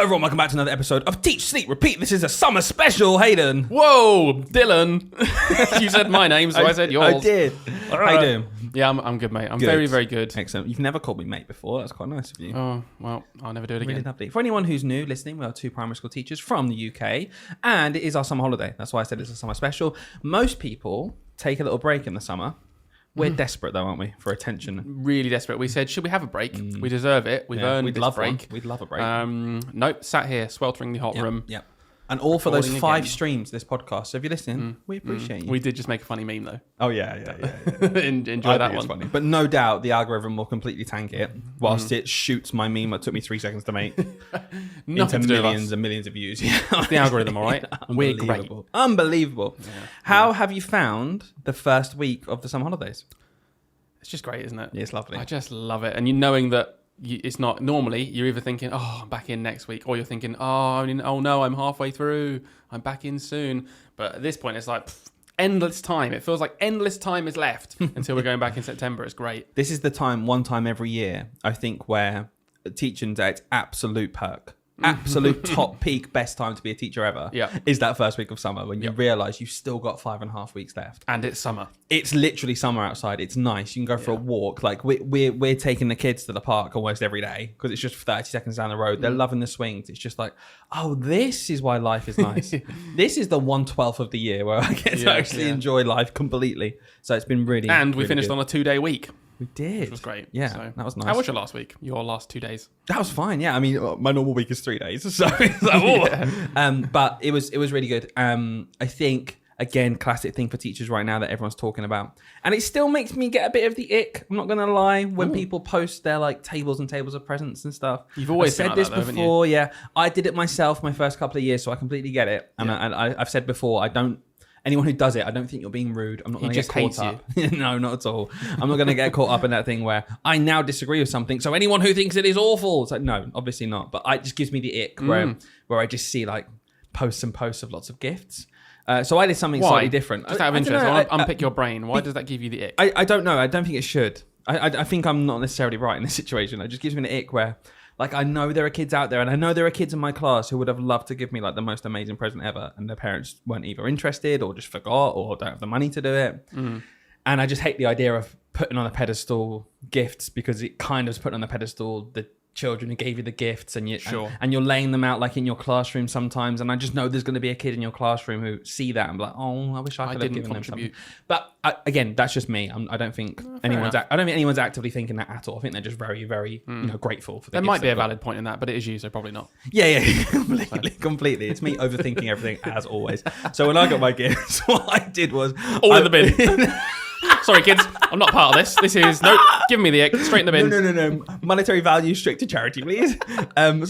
Hello everyone, welcome back to another episode of Teach, Sleep, Repeat. This is a summer special, Hayden. Whoa, Dylan. You said my name, so I said yours. I did. How you doing? Yeah, I'm good, mate. I'm Good. very, very good. Excellent. You've never called me mate before. That's quite nice of you. Oh, well, I'll never do it Really again. lovely. For anyone who's new listening, we are two primary school teachers from the UK, and it is our summer holiday. That's why I said it's a summer special. Most people take a little break in the summer. We're desperate though, aren't we, for attention? Really desperate. We said, should we have a break? We deserve it. We've earned We'd this love break. one. We'd love a break. Nope, sat here, sweltering the hot room. Yep. And all for those Recording 5 again. streams, this podcast. So if you're listening, we appreciate you. We did just make a funny meme, though. Oh, yeah. Enjoy I that think it's one. funny. But no doubt the algorithm will completely tank it whilst it shoots my meme that took me 3 seconds to make into Nothing to do with millions us. and millions of views. It's the algorithm, all right? We're great. Unbelievable. Unbelievable. How have you found the first week of the summer holidays? It's just great, isn't it? Yeah, it's lovely. I just love it. And you knowing that it's not normally, you're either thinking, oh, I'm back in next week, or you're thinking, oh no, I'm halfway through. I'm back in soon. But at this point, it's like endless time. It feels like endless time is left until we're going back in September. It's great. This is the one time every year, I think, where teaching's at its absolute perk. Absolute top peak best time to be a teacher ever is that first week of summer when you realise you've still got 5.5 weeks left. And it's summer. It's literally summer outside. It's nice. You can go for a walk. Like we're taking the kids to the park almost every day because it's just 30 seconds down the road. They're loving the swings. It's just like, oh, this is why life is nice. This is the 1/12 of the year where I get to actually enjoy life completely. So it's been really And we really finished good. on a 2-day week. We did. Which was great. Yeah, So, that was nice. How was your last week? Your last 2 days? That was fine. Yeah, I mean, my normal week is 3 days, so it's like, but it was really good. I think again, classic thing for teachers right now that everyone's talking about, and it still makes me get a bit of the ick. I'm not gonna lie when people post their like tables and tables of presents and stuff. You've always I've said been like this that, though, haven't you? before. Yeah, I did it myself my first couple of years, so I completely get it. And I've said before, I don't. Anyone who does it, I don't think you're being rude. I'm not going to get caught up. No, not at all. I'm not going to get caught up in that thing where I now disagree with something. So anyone who thinks it is awful, it's like, no, obviously not. But it just gives me the ick where I just see like posts and posts of lots of gifts. So I did something slightly different. Just out of interest, I want to unpick your brain. Why does that give you the ick? I don't know. I don't think it should. I think I'm not necessarily right in this situation. It just gives me the ick where... Like, I know there are kids out there, and I know there are kids in my class who would have loved to give me, like, the most amazing present ever, and their parents weren't either interested or just forgot or don't have the money to do it. And I just hate the idea of putting on a pedestal gifts because it kind of is putting on the pedestal the children who gave you the gifts, and you're laying them out, like, in your classroom sometimes, and I just know there's going to be a kid in your classroom who see that and be like, oh, I wish I could have given them something. But, again, that's just me. I don't think anyone's actively thinking that at all. I think they're just very, very grateful for the There gifts might be they've a got. valid point in that, but it is you, so probably not. Yeah, completely. It's me overthinking everything as always. So when I got my gifts, what I did was All in the bin. Sorry, kids, I'm not part of this. This is give me the ick, straight in the bin. No. Monetary value straight to charity, please.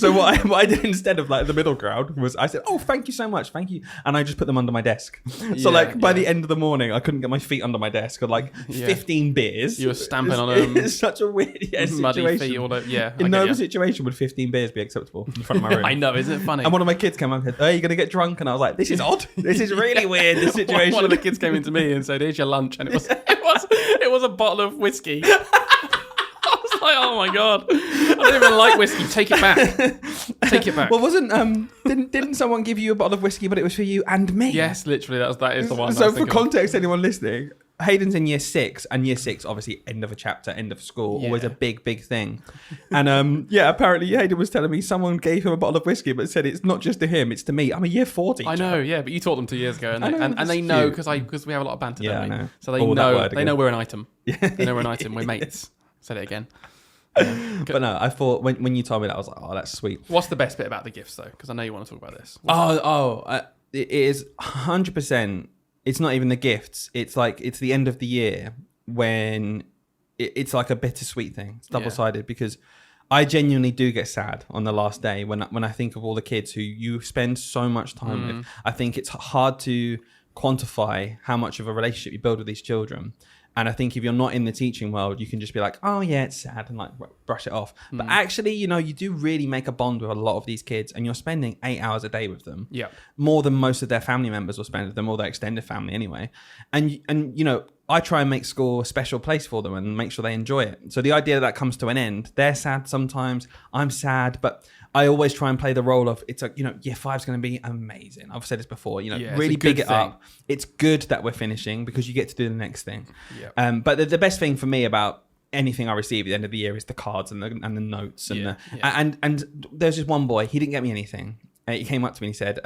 So what I did instead of like the middle ground was I said, oh, thank you so much, thank you, and I just put them under my desk. So by the end of the morning, I couldn't get my feet under my desk. With like 15 beers. You were stamping on them. It's such a weird muddy situation. feet. In no other situation would 15 beers be acceptable in front of my room. I know, isn't it funny? And one of my kids came up and said, are you going to get drunk? And I was like, this is odd. This is really weird, this situation. One of the kids came into me and said, here's your lunch. And it was a bottle of whiskey. I was like, oh my God. I don't even like whiskey. Take it back. Take it back. Well, didn't someone give you a bottle of whiskey, but it was for you and me? Yes, literally. that is the one. So for context, anyone listening, Hayden's in year 6, and year 6, obviously, end of a chapter, end of school, always a big thing. And apparently Hayden was telling me someone gave him a bottle of whiskey, but said it's not just to him, it's to me. I'm a year 4 teacher. I know, yeah, but you taught them 2 years ago, and they know because we have a lot of banter. Yeah, don't we? I know. So they know we're an item. They know we're an item. We're mates. Said it again. But no, I thought when you told me that, I was like, oh, that's sweet. What's the best bit about the gifts, though? Because I know you want to talk about this. It is 100%. It's not even the gifts. It's like it's the end of the year when it's like a bittersweet thing. It's double-sided because I genuinely do get sad on the last day when I think of all the kids who you spend so much time with. I think it's hard to quantify how much of a relationship you build with these children. And I think if you're not in the teaching world, you can just be like, oh yeah, it's sad, and like brush it off. But actually, you do really make a bond with a lot of these kids, and you're spending 8 hours a day with them. Yeah. More than most of their family members will spend with them, or their extended family anyway. And I try and make school a special place for them and make sure they enjoy it. So the idea that comes to an end, they're sad sometimes, I'm sad, but I always try and play the role of, it's like, year 5's going to be amazing. I've said this before, Yeah, it's really a good big it thing. up. It's good that we're finishing because you get to do the next thing. Yeah. But the best thing for me about anything I receive at the end of the year is the cards and the notes and and there's just one boy, he didn't get me anything. He came up to me and he said,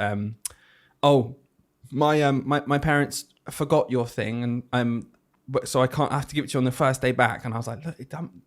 my parents forgot your thing and so I have to give it to you on the first day back. And I was like, look,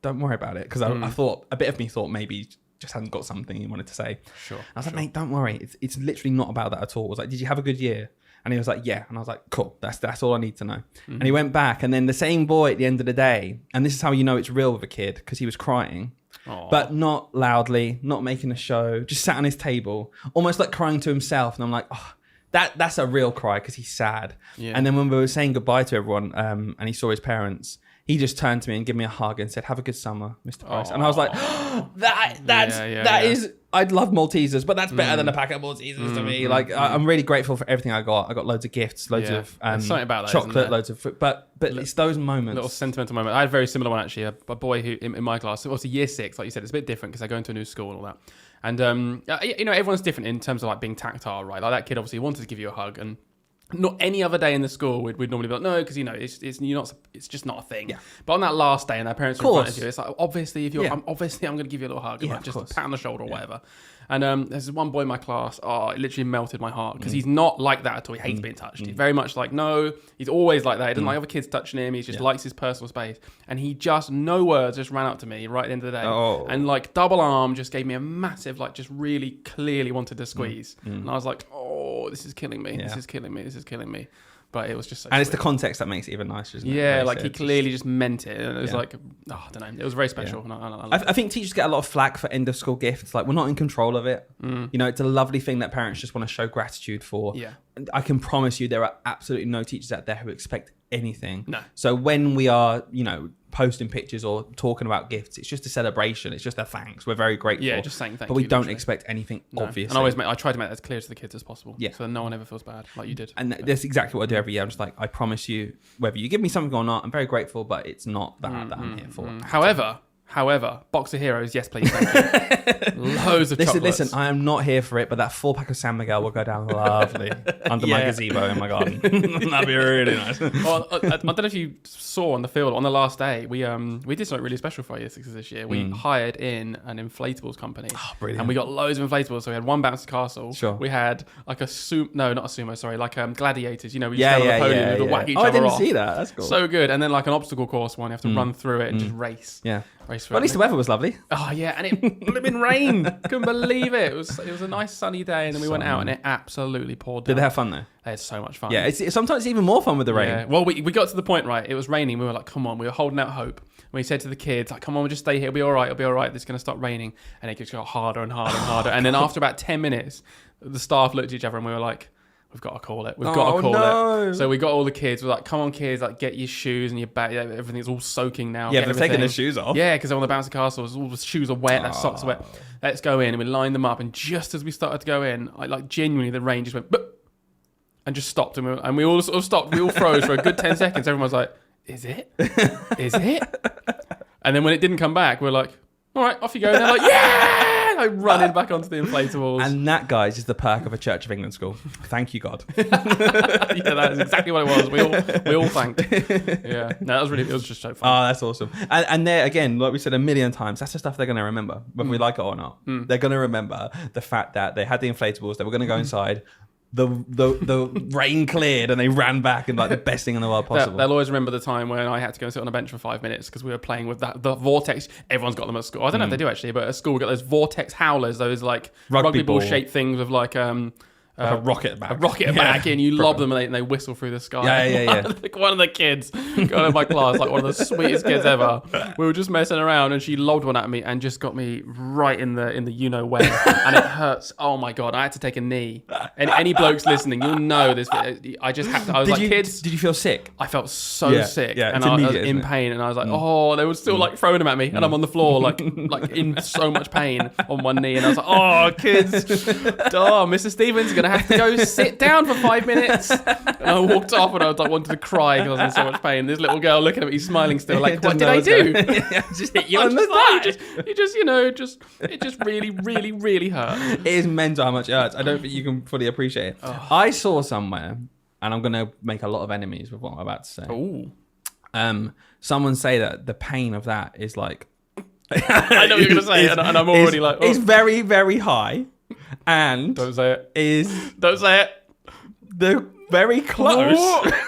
don't worry about it, because I thought, a bit of me thought maybe just hadn't got something he wanted to say. Sure. I was like, mate, don't worry, it's literally not about that at all. I was like, did you have a good year? And he was like, yeah. And I was like, cool, that's all I need to know. And he went back, and then the same boy at the end of the day, and this is how you know it's real with a kid, because he was crying. Aww. But not loudly, not making a show, just sat on his table, almost like crying to himself. And I'm like, oh, that's a real cry, because he's sad. Yeah. And then when we were saying goodbye to everyone, and he saw his parents, he just turned to me and gave me a hug and said, have a good summer, Mr. Price. And I was like, that is, I'd love Maltesers, but that's better than a packet of Maltesers to me. I'm really grateful for everything I got. I got loads of gifts, loads of There's something about that, chocolate, isn't there? loads of fruit. But it's those moments. Little sentimental moment. I had a very similar one, actually. A boy who in my class, obviously year 6, like you said, it's a bit different because I go into a new school and all that. And everyone's different in terms of like being tactile, right? Like that kid obviously wanted to give you a hug, and not any other day in the school we'd normally be like, no, because it's just not a thing. Yeah. But on that last day and their parents are in front of you, it's like, obviously if you're I'm going to give you a little hug, Yeah, like, of just course. a pat on the shoulder or whatever. And there's one boy in my class, it literally melted my heart, because he's not like that at all. He hates being touched. He's very much like, no, he's always like that. He doesn't like other kids touching him. He just likes his personal space. And he just, no words, just ran up to me right at the end of the day. And like double arm just gave me a massive, like just really clearly wanted to squeeze. And I was like, oh, this is killing me. This is killing me. This is killing me. But it was just so and it's the sweet. context that makes it even nicer, isn't it? Yeah, Like like you he said, clearly just meant it. And it was like, I don't know. It was very special. Yeah. And I I think teachers get a lot of flack for end of school gifts. Like, we're not in control of it. It's a lovely thing that parents just want to show gratitude for. Yeah. And I can promise you there are absolutely no teachers out there who expect anything. No. So when we are, posting pictures or talking about gifts, it's just a celebration. It's just a thanks. We're very grateful. Yeah, just saying thank But we you, don't literally. expect anything, No. obviously. And I try to make that as clear to the kids as possible. Yeah. So that no one ever feels bad, like you did. And that's exactly what I do every year. I'm just like, I promise you, whether you give me something or not, I'm very grateful, but it's not that I'm here for. However, Box of Heroes, yes, please. Thank you. Loads of chocolates. Listen, I am not here for it, but that 4-pack of San Miguel will go down lovely under my gazebo in my garden. That'd be really nice. Well, I don't know if you saw on the field on the last day, we did something really special for year 6s this year. We hired in an inflatables company. Oh, brilliant. And we got loads of inflatables. So we had one bouncy castle. Sure. We had like like gladiators. We Yeah, stand on yeah, the podium yeah, and yeah. whack each Oh, other I didn't off. see that. That's cool. So good. And then like an obstacle course one, you have to run through it and just race. Yeah. Race for Well, at least the weather was lovely. Oh yeah, and it flipping rained. Couldn't believe it. It was a nice sunny day, and then we went out and it absolutely poured down. Did they have fun though? They had so much fun. Yeah, sometimes it's even more fun with the rain. Yeah. Well, we got to the point, right? It was raining. We were like, come on. We were holding out hope. And we said to the kids, like, come on, we'll just stay here. It'll be all right. It'll be all right. It's going to stop raining. And it just got harder and harder and harder. And then after about 10 minutes, the staff looked at each other and we were like, we've got to call it. We've got to call it. So we got all the kids. We're like, come on, kids, like get your shoes and your bag. Everything's all soaking now. Yeah, Get they're taking everything. their shoes off. Yeah, because on the bouncy castles, all the shoes are wet, their socks are wet. Let's go in. And we lined them up. And just as we started to go in, genuinely the rain just went, boop, and just stopped. And we all sort of stopped. We all froze for a good 10 seconds. Everyone was like, is it? Is it? And then when it didn't come back, we're like, all right, off you go. And they're like, yeah! Like running back onto the inflatables. And that, guys, is the perk of a Church of England school. Thank you, God. Yeah, that's exactly what it was. We all thanked. Yeah, no, it was just so fun. Oh, that's awesome. And there, again, like we said a million times, that's the stuff they're going to remember, whether we like it or not. They're going to remember the fact that they had the inflatables, they were going to go inside, the rain cleared, and they ran back, and like the best thing in the world possible. They'll always remember the time when I had to go and sit on a bench for 5 minutes because we were playing with the vortex. Everyone's got them at school. I don't know if they do actually, but at school we got those vortex howlers, those like rugby ball shaped things with like a rocket back. A rocket back in. You lob them and they whistle through the sky. Yeah. One of the kids going in my class, like one of the sweetest kids ever. We were just messing around and she lobbed one at me and just got me right in the you know where, and it hurts. Oh my god! I had to take a knee. And any blokes listening, you'll know this. I just had to. I was kids. Did you feel sick? I felt so sick, yeah, and it's I was immediate, in isn't it? pain, and I was like, oh, they were still like throwing them at me, and I'm on the floor like in so much pain on one knee, and I was like, oh, kids, oh, Mr. Stevens is gonna to have to go sit down for 5 minutes. And I walked off and I was like, wanted to cry because I was in so much pain. This little girl looking at me, smiling still, like, what did I do? Just hit you I on the just like, thigh. it just really, really, really hurt. It is mental how much it hurts. I don't think you can fully appreciate it. Oh. I saw somewhere, and I'm going to make a lot of enemies with what I'm about to say. Ooh. Someone say that the pain of that is like... I know what you're going to say, and I'm already like... Oh. It's very, very high, and Don't say it. is Don't say it. the very close Oh.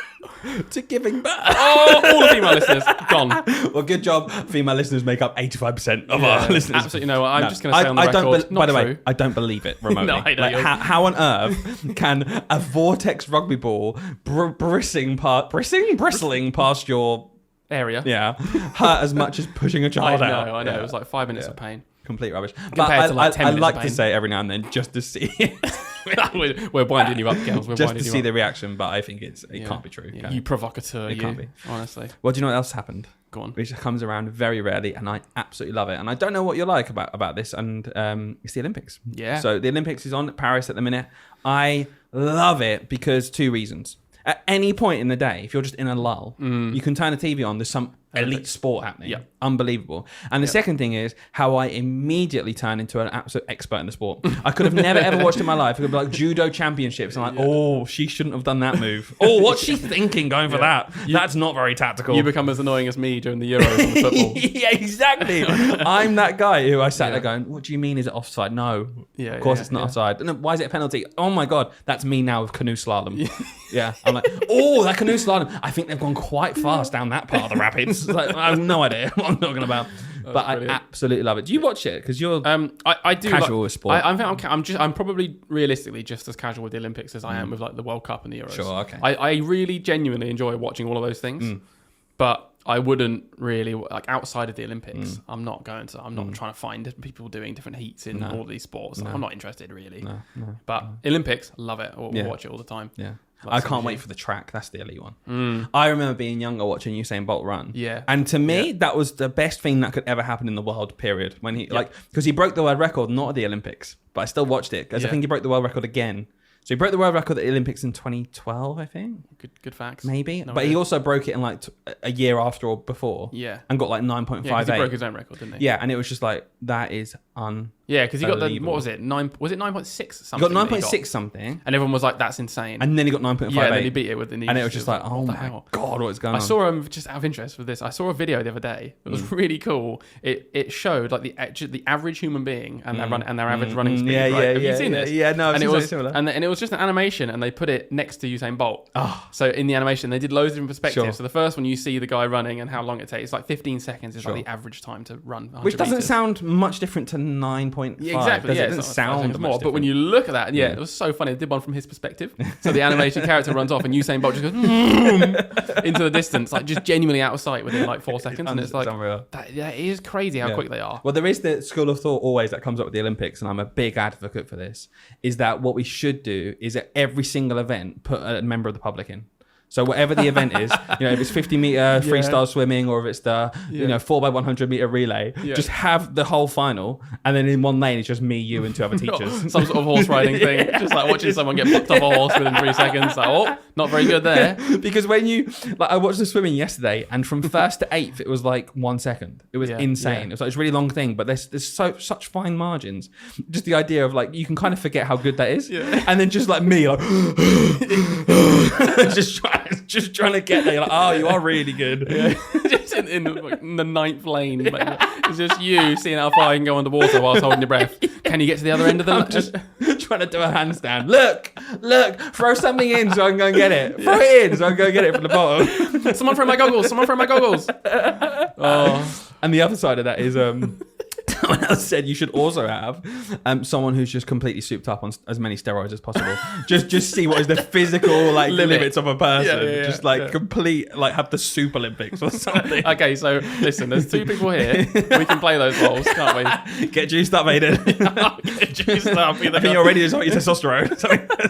to giving birth. Oh, all the female listeners, gone. Well, good job. Female listeners make up 85% of our listeners. Absolutely no. I'm just going to say on the record, by the not way, true. I don't believe it remotely. No, I know Like, you're- how on earth can a vortex rugby ball bristling past your Area. hurt as much as pushing a child out? I know. Yeah. It was like 5 minutes of pain. Complete rubbish. But Compared to, like, 10 I minutes like of to pain. say every now and then just to see We're winding you up, girls. We're just winding to you see up. the reaction, but I think it Yeah. can't be true. Yeah, can you it? provocateur, It can't be. honestly. Well, do you know what else happened? Go on. Which comes around very rarely, and I absolutely love it. And I don't know what you like about this, and it's the Olympics. Yeah. So the Olympics is on at Paris at the minute. I love it because 2 reasons. At any point in the day, if you're just in a lull, you can turn the TV on. There's some elite sport happening. Yeah. Unbelievable. And the second thing is how I immediately turn into an absolute expert in the sport. I could have never ever watched in my life. It could be like judo championships. I'm like, oh, she shouldn't have done that move. Oh, what's she thinking going for that? That's not very tactical. You become as annoying as me during the Euros in football. Yeah, exactly. I'm that guy who I sat there going, what do you mean is it offside? No. Yeah, Of course yeah, it's not yeah. offside. No, why is it a penalty? Oh my God, that's me now with canoe slalom. Yeah. I'm like, oh, that canoe slalom. I think they've gone quite fast down that part of the rapids. Like, I have no idea what I'm talking about. But brilliant. I absolutely love it. Do you watch it? Because you're I do casual like, with sport. I'm probably realistically just as casual with the Olympics as I am with like the World Cup and the Euros. Sure, okay. I really genuinely enjoy watching all of those things, but I wouldn't really like outside of the Olympics. I'm not trying to find people doing different heats in all of these sports. I'm not interested really. No. But Olympics, love it. We'll Yeah. watch it all the time. Yeah. Like I can't CBG. wait for the track. That's the elite one. I remember being younger watching Usain Bolt run. Yeah. And to me, that was the best thing that could ever happen in the world, period. When he, because he broke the world record, not at the Olympics, but I still watched it because I Yeah. think he broke the world record again. So he broke the world record at the Olympics in 2012, I think, Good facts. maybe. No But he idea. also broke it in like a year after or before. Yeah. And got like Yeah, 'cause he broke 9.58. his own record, didn't he? Yeah, and it was just like, that is Yeah, because he got the Unbelievable. what was it? 9.6 He something. got that he 9.6 something, and everyone was like, "That's insane." and then he got 9.58. yeah, and then he beat it with the knee. and it was just like, oh what the my hell? God, what is going I on? saw just out of interest with this. I saw a video the other day. It was really cool. It showed like the average human being and their average running speed. Yeah, right? yeah, Have yeah, you seen yeah, this? yeah, no, I've and seen it was something similar. and it was just an animation, and they put it next to Usain Bolt. Oh. So in the animation, they did loads of different perspectives. Sure. So the first one, you see the guy running and how long it takes. It's like 15 seconds is Sure. like the average time to run. 100 Which doesn't meters. sound much different to 9.5. Yeah, exactly. Does Yeah, it doesn't it's not- sound it's much more. But when different. you look at that, it was so funny. They did one from his perspective. So the animation character runs off, and Usain Bolt just goes into the distance, like just genuinely out of sight within like 4 seconds. And it's like unreal. that is crazy how Yeah. quick they are. Well, there is the school of thought always that comes up with the Olympics, and I'm a big advocate for this, is that what we should do is at every single event put a member of the public in. So whatever the event is, if it's 50 meter freestyle swimming or if it's the 4x100 meter relay, just have the whole final, and then in one lane it's just me, you, and two other teachers. Some sort of horse riding thing, just like watching someone get bucked off a horse within 3 seconds. Like, oh, not very good there. Because when I watched the swimming yesterday, and from first to eighth, it was like 1 second. It was Yeah, insane. yeah. It was like this really long thing, but there's such fine margins. Just the idea of like you can kind of forget how good that is, and then just like me, like just trying to get there. You're like, oh, you are really good. Just in the 9th lane. Like, it's just you seeing how far you can go underwater whilst holding your breath. Can you get to the other end of the... I'm just trying to do a handstand. Look, throw something in so I can go and get it. Throw it in so I can go and get it from the bottom. Someone throw my goggles. Oh. And the other side of that is someone else said you should also have someone who's just completely souped up on as many steroids as possible. just see what is the physical limits of a person. Yeah, just yeah. complete have the Soup Olympics or something. Okay, so listen, there's 2 people here. We can play those roles, can't we? Get juiced up, Aiden. Get juiced up. I think you're ready to start your testosterone.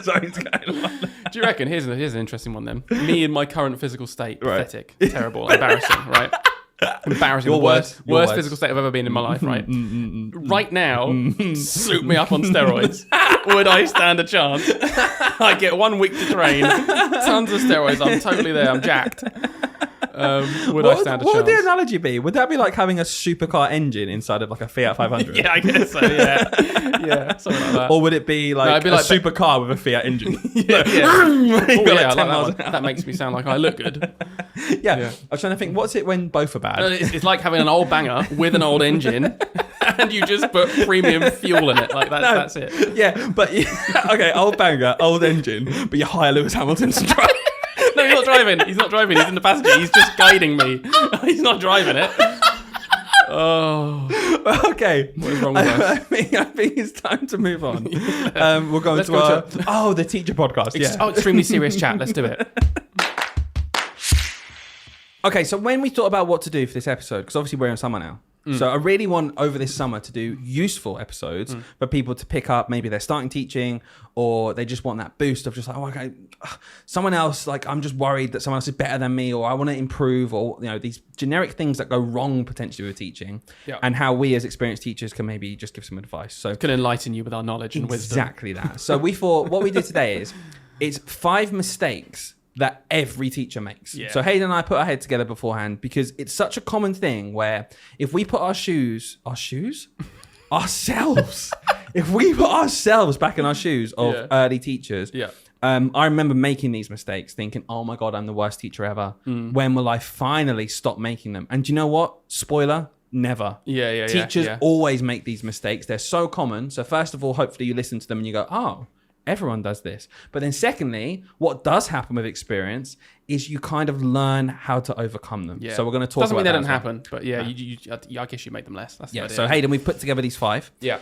Something's going on. Do you reckon? Here's an interesting one then. Me in my current physical state, Right. pathetic, terrible, embarrassing, right? Embarrassing. Your words. Your Worst words. physical state I've ever been in my life, right? Right now, soup me up on steroids. Would I stand a chance? I get 1 week to train, tons of steroids. I'm totally there. I'm jacked. Would I stand a What would chance? the analogy be? Would that be like having a supercar engine inside of like a Fiat 500? Yeah, I guess so. Yeah, yeah, something like that. Or would it be like it'd be a like supercar with a Fiat engine? yeah, yeah. You Oh, got, yeah, like, I 10 like miles that one. That makes me sound like I look good. Yeah. Yeah. I was trying to think, what's it when both are bad? It's like having an old banger with an old engine, and you just put premium fuel in it. Like that's it. Yeah, but okay, old banger, old engine, but you hire Lewis Hamilton to drive. No, he's not driving. He's not driving. He's in the passenger. He's just guiding me. He's not driving it. Oh, Okay. what is wrong with us? I think it's time to move on. We'll go Let's into go our the teacher podcast. Yeah. Oh, extremely serious chat. Let's do it. Okay, so when we thought about what to do for this episode, because obviously we're in summer now, so I really want over this summer to do useful episodes for people to pick up. Maybe they're starting teaching, or they just want that boost of just like, oh, okay, someone else, like I'm just worried that someone else is better than me, or I want to improve, or these generic things that go wrong potentially with teaching, Yeah. and how we as experienced teachers can maybe just give some advice. So Can enlighten you with our knowledge and wisdom. exactly that. So we thought what we did today is it's 5 mistakes that every teacher makes. Yeah. So Hayden and I put our head together beforehand because it's such a common thing where if we put ourselves, if we put ourselves back in our shoes of Yeah. early teachers, Yeah. I remember making these mistakes thinking, oh my God, I'm the worst teacher ever. When will I finally stop making them? And do you know what? Spoiler, never. Yeah. Teachers yeah. always make these mistakes. They're so common. So first of all, hopefully you listen to them and you go, oh, everyone does this. But then secondly, what does happen with experience is you kind of learn how to overcome them. Yeah. So we're going to talk Doesn't about mean they that don't as well. happen, but yeah, I guess you make them less. That's the Yeah. idea. So Hayden, we've put together these 5. Yeah.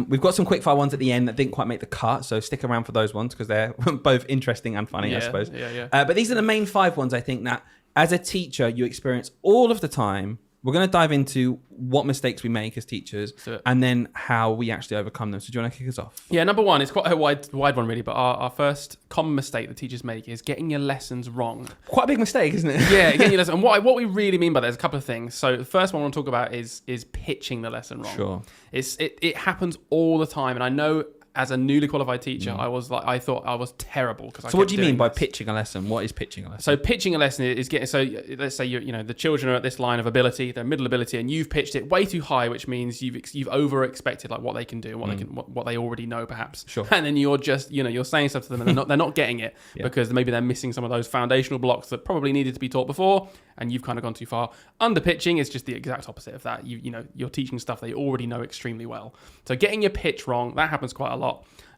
We've got some quickfire ones at the end that didn't quite make the cut. So stick around for those ones because they're both interesting and funny, I suppose. Yeah. But these are the main 5 ones I think that as a teacher you experience all of the time. We're going to dive into what mistakes we make as teachers do it. and then how we actually overcome them. So do you want to kick us off? Yeah, number one, it's quite a wide one really, but our first common mistake that teachers make is getting your lessons wrong. Quite a big mistake, isn't it? Yeah, getting your lesson. And what we really mean by that is a couple of things. So the first one I want to talk about is pitching the lesson wrong. Sure. It happens all the time, and I know as a newly qualified teacher, I thought I was terrible because. So what do you mean by pitching a lesson? What is pitching a lesson? So pitching a lesson is getting. So let's say the children are at this line of ability, their middle ability, and you've pitched it way too high, which means you've over expected like what they can do and what they can what they already know perhaps. Sure. And then you're just you're saying stuff to them and they're not getting it because maybe they're missing some of those foundational blocks that probably needed to be taught before, and you've kind of gone too far. Under pitching is just the exact opposite of that. You're teaching stuff they already know extremely well. So getting your pitch wrong, that happens quite a lot.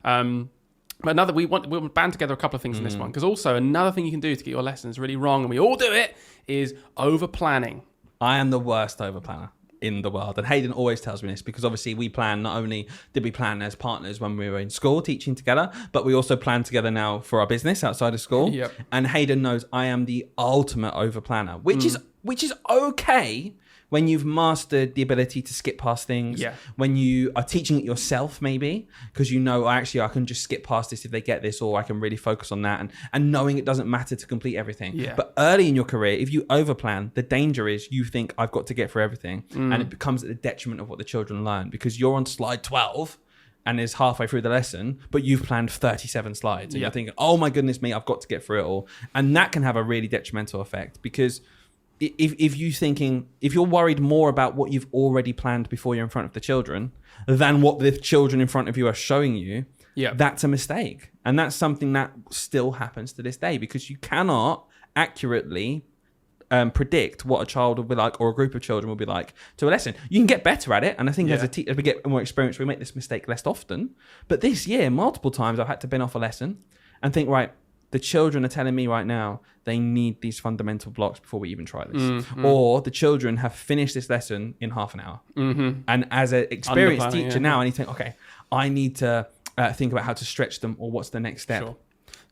But we'll band together a couple of things in this one, because also another thing you can do to get your lessons really wrong, and we all do it, is over planning. I am the worst over planner in the world, and Hayden always tells me this because obviously we plan. Not only did we plan as partners when we were in school teaching together, but we also plan together now for our business outside of school. Yep. And Hayden knows I am the ultimate over planner, which is okay when you've mastered the ability to skip past things. Yeah. When you are teaching it yourself, maybe because actually I can just skip past this if they get this, or I can really focus on that, and knowing it doesn't matter to complete everything. Yeah. But early in your career, if you overplan, the danger is you think I've got to get through everything, and it becomes at the detriment of what the children learn because you're on slide 12 and is halfway through the lesson, but you've planned 37 slides and you're thinking, oh my goodness me, I've got to get through it all. And that can have a really detrimental effect because if you're worried more about what you've already planned before you're in front of the children than what the children in front of you are showing you, that's a mistake. And that's something that still happens to this day because you cannot accurately predict what a child will be like or a group of children will be like to a lesson. You can get better at it. And I think as we get more experience, we make this mistake less often. But this year, multiple times I've had to bin off a lesson and think, right, the children are telling me right now they need these fundamental blocks before we even try this. Or the children have finished this lesson in half an hour. And as an experienced teacher now, I need to think, okay, I need to think about how to stretch them or what's the next step. Sure.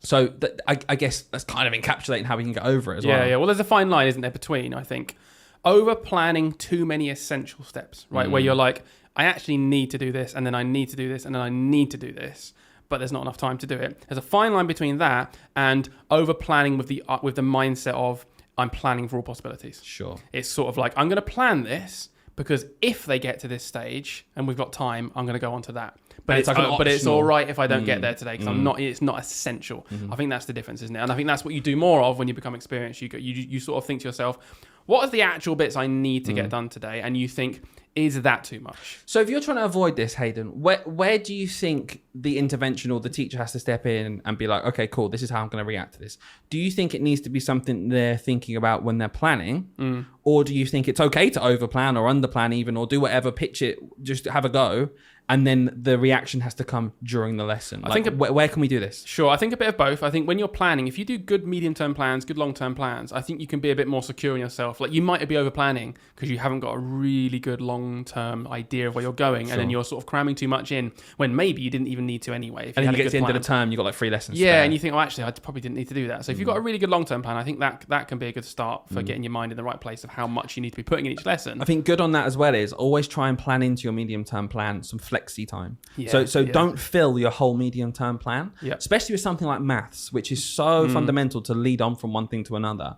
So I guess that's kind of encapsulating how we can get over it as well. Yeah. Well, there's a fine line, isn't there, between, I think, over planning too many essential steps, right? Where you're like, I actually need to do this, and then I need to do this, and then I need to do this, but there's not enough time to do it. There's a fine line between that and over planning with the mindset of I'm planning for all possibilities. Sure. It's sort of like, I'm going to plan this because if they get to this stage and we've got time, I'm going to go on to that. But it's like an but it's optional- all right if I don't get there today because I'm not. It's not essential. I think that's the difference, isn't it? And I think that's what you do more of when you become experienced. You sort of think to yourself, what are the actual bits I need to get done today? And you think, is that too much? So if you're trying to avoid this, Hayden, where do you think the intervention or the teacher has to step in and be like, okay, cool, this is how I'm going to react to this? Do you think it needs to be something they're thinking about when they're planning? Or do you think it's okay to overplan or underplan even, or do whatever, pitch it, just have a go, and then the reaction has to come during the lesson? I think where can we do this? Sure, I think a bit of both. I think when you're planning, if you do good medium-term plans, good long-term plans, I think you can be a bit more secure in yourself. Like you might be over-planning because you haven't got a really good long-term idea of where you're going, and then you're sort of cramming too much in when maybe you didn't even need to anyway. If And you then had you get a to the good end of the plan. term, you've got like 3 lessons. Yeah, spare. and you think, oh, actually, I probably didn't need to do that. So if you've got a really good long-term plan, I think that can be a good start for getting your mind in the right place of how much you need to be putting in each lesson. I think good on that as well is always try and plan into your medium-term plan some flexi time. Yeah, So don't fill your whole medium-term plan, especially with something like maths, which is so fundamental to lead on from one thing to another.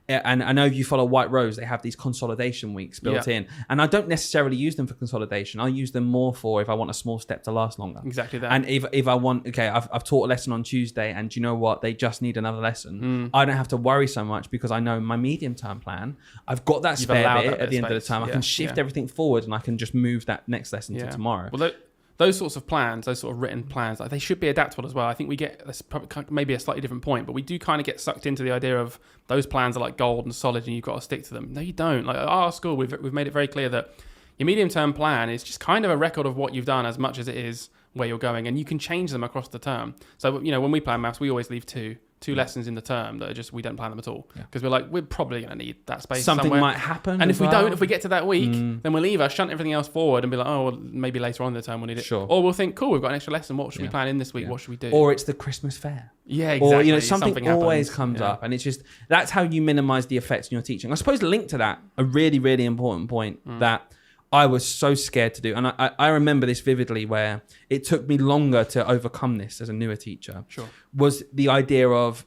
And I know if you follow White Rose, they have these consolidation weeks built in. And I don't necessarily use them for consolidation. I use them more for if I want a small step to last longer. Exactly that. And if I want, okay, I've taught a lesson on Tuesday and you know what? They just need another lesson. I don't have to worry so much because I know my medium-term plan, I've got that spare bit at the end of the term. I can shift everything forward and I can just move that next lesson to tomorrow. Well, those sorts of plans, those sort of written plans, like, they should be adaptable as well. I think we get, that's probably maybe a slightly different point, but we do kind of get sucked into the idea of those plans are like gold and solid and you've got to stick to them. No, you don't. Like at our school, we've made it very clear that your medium-term plan is just kind of a record of what you've done as much as it is where you're going, and you can change them across the term. So, you know, when we plan maths, we always leave two lessons in the term that are just, we don't plan them at all because we're like, we're probably going to need that space Something somewhere. might happen. And if we don't, if we get to that week, then we'll either shunt everything else forward and be like, oh, well, maybe later on in the term we'll need it. Sure. Or we'll think, cool, we've got an extra lesson. What should we plan in this week? What should we do? Or it's the Christmas fair. Yeah, exactly. Or, you know, something always happens. comes up. And it's just, that's how you minimize the effects in your teaching. I suppose linked to that, a really, really important point that I was so scared to do. And I remember this vividly where it took me longer to overcome this as a newer teacher. Sure. Was the idea of,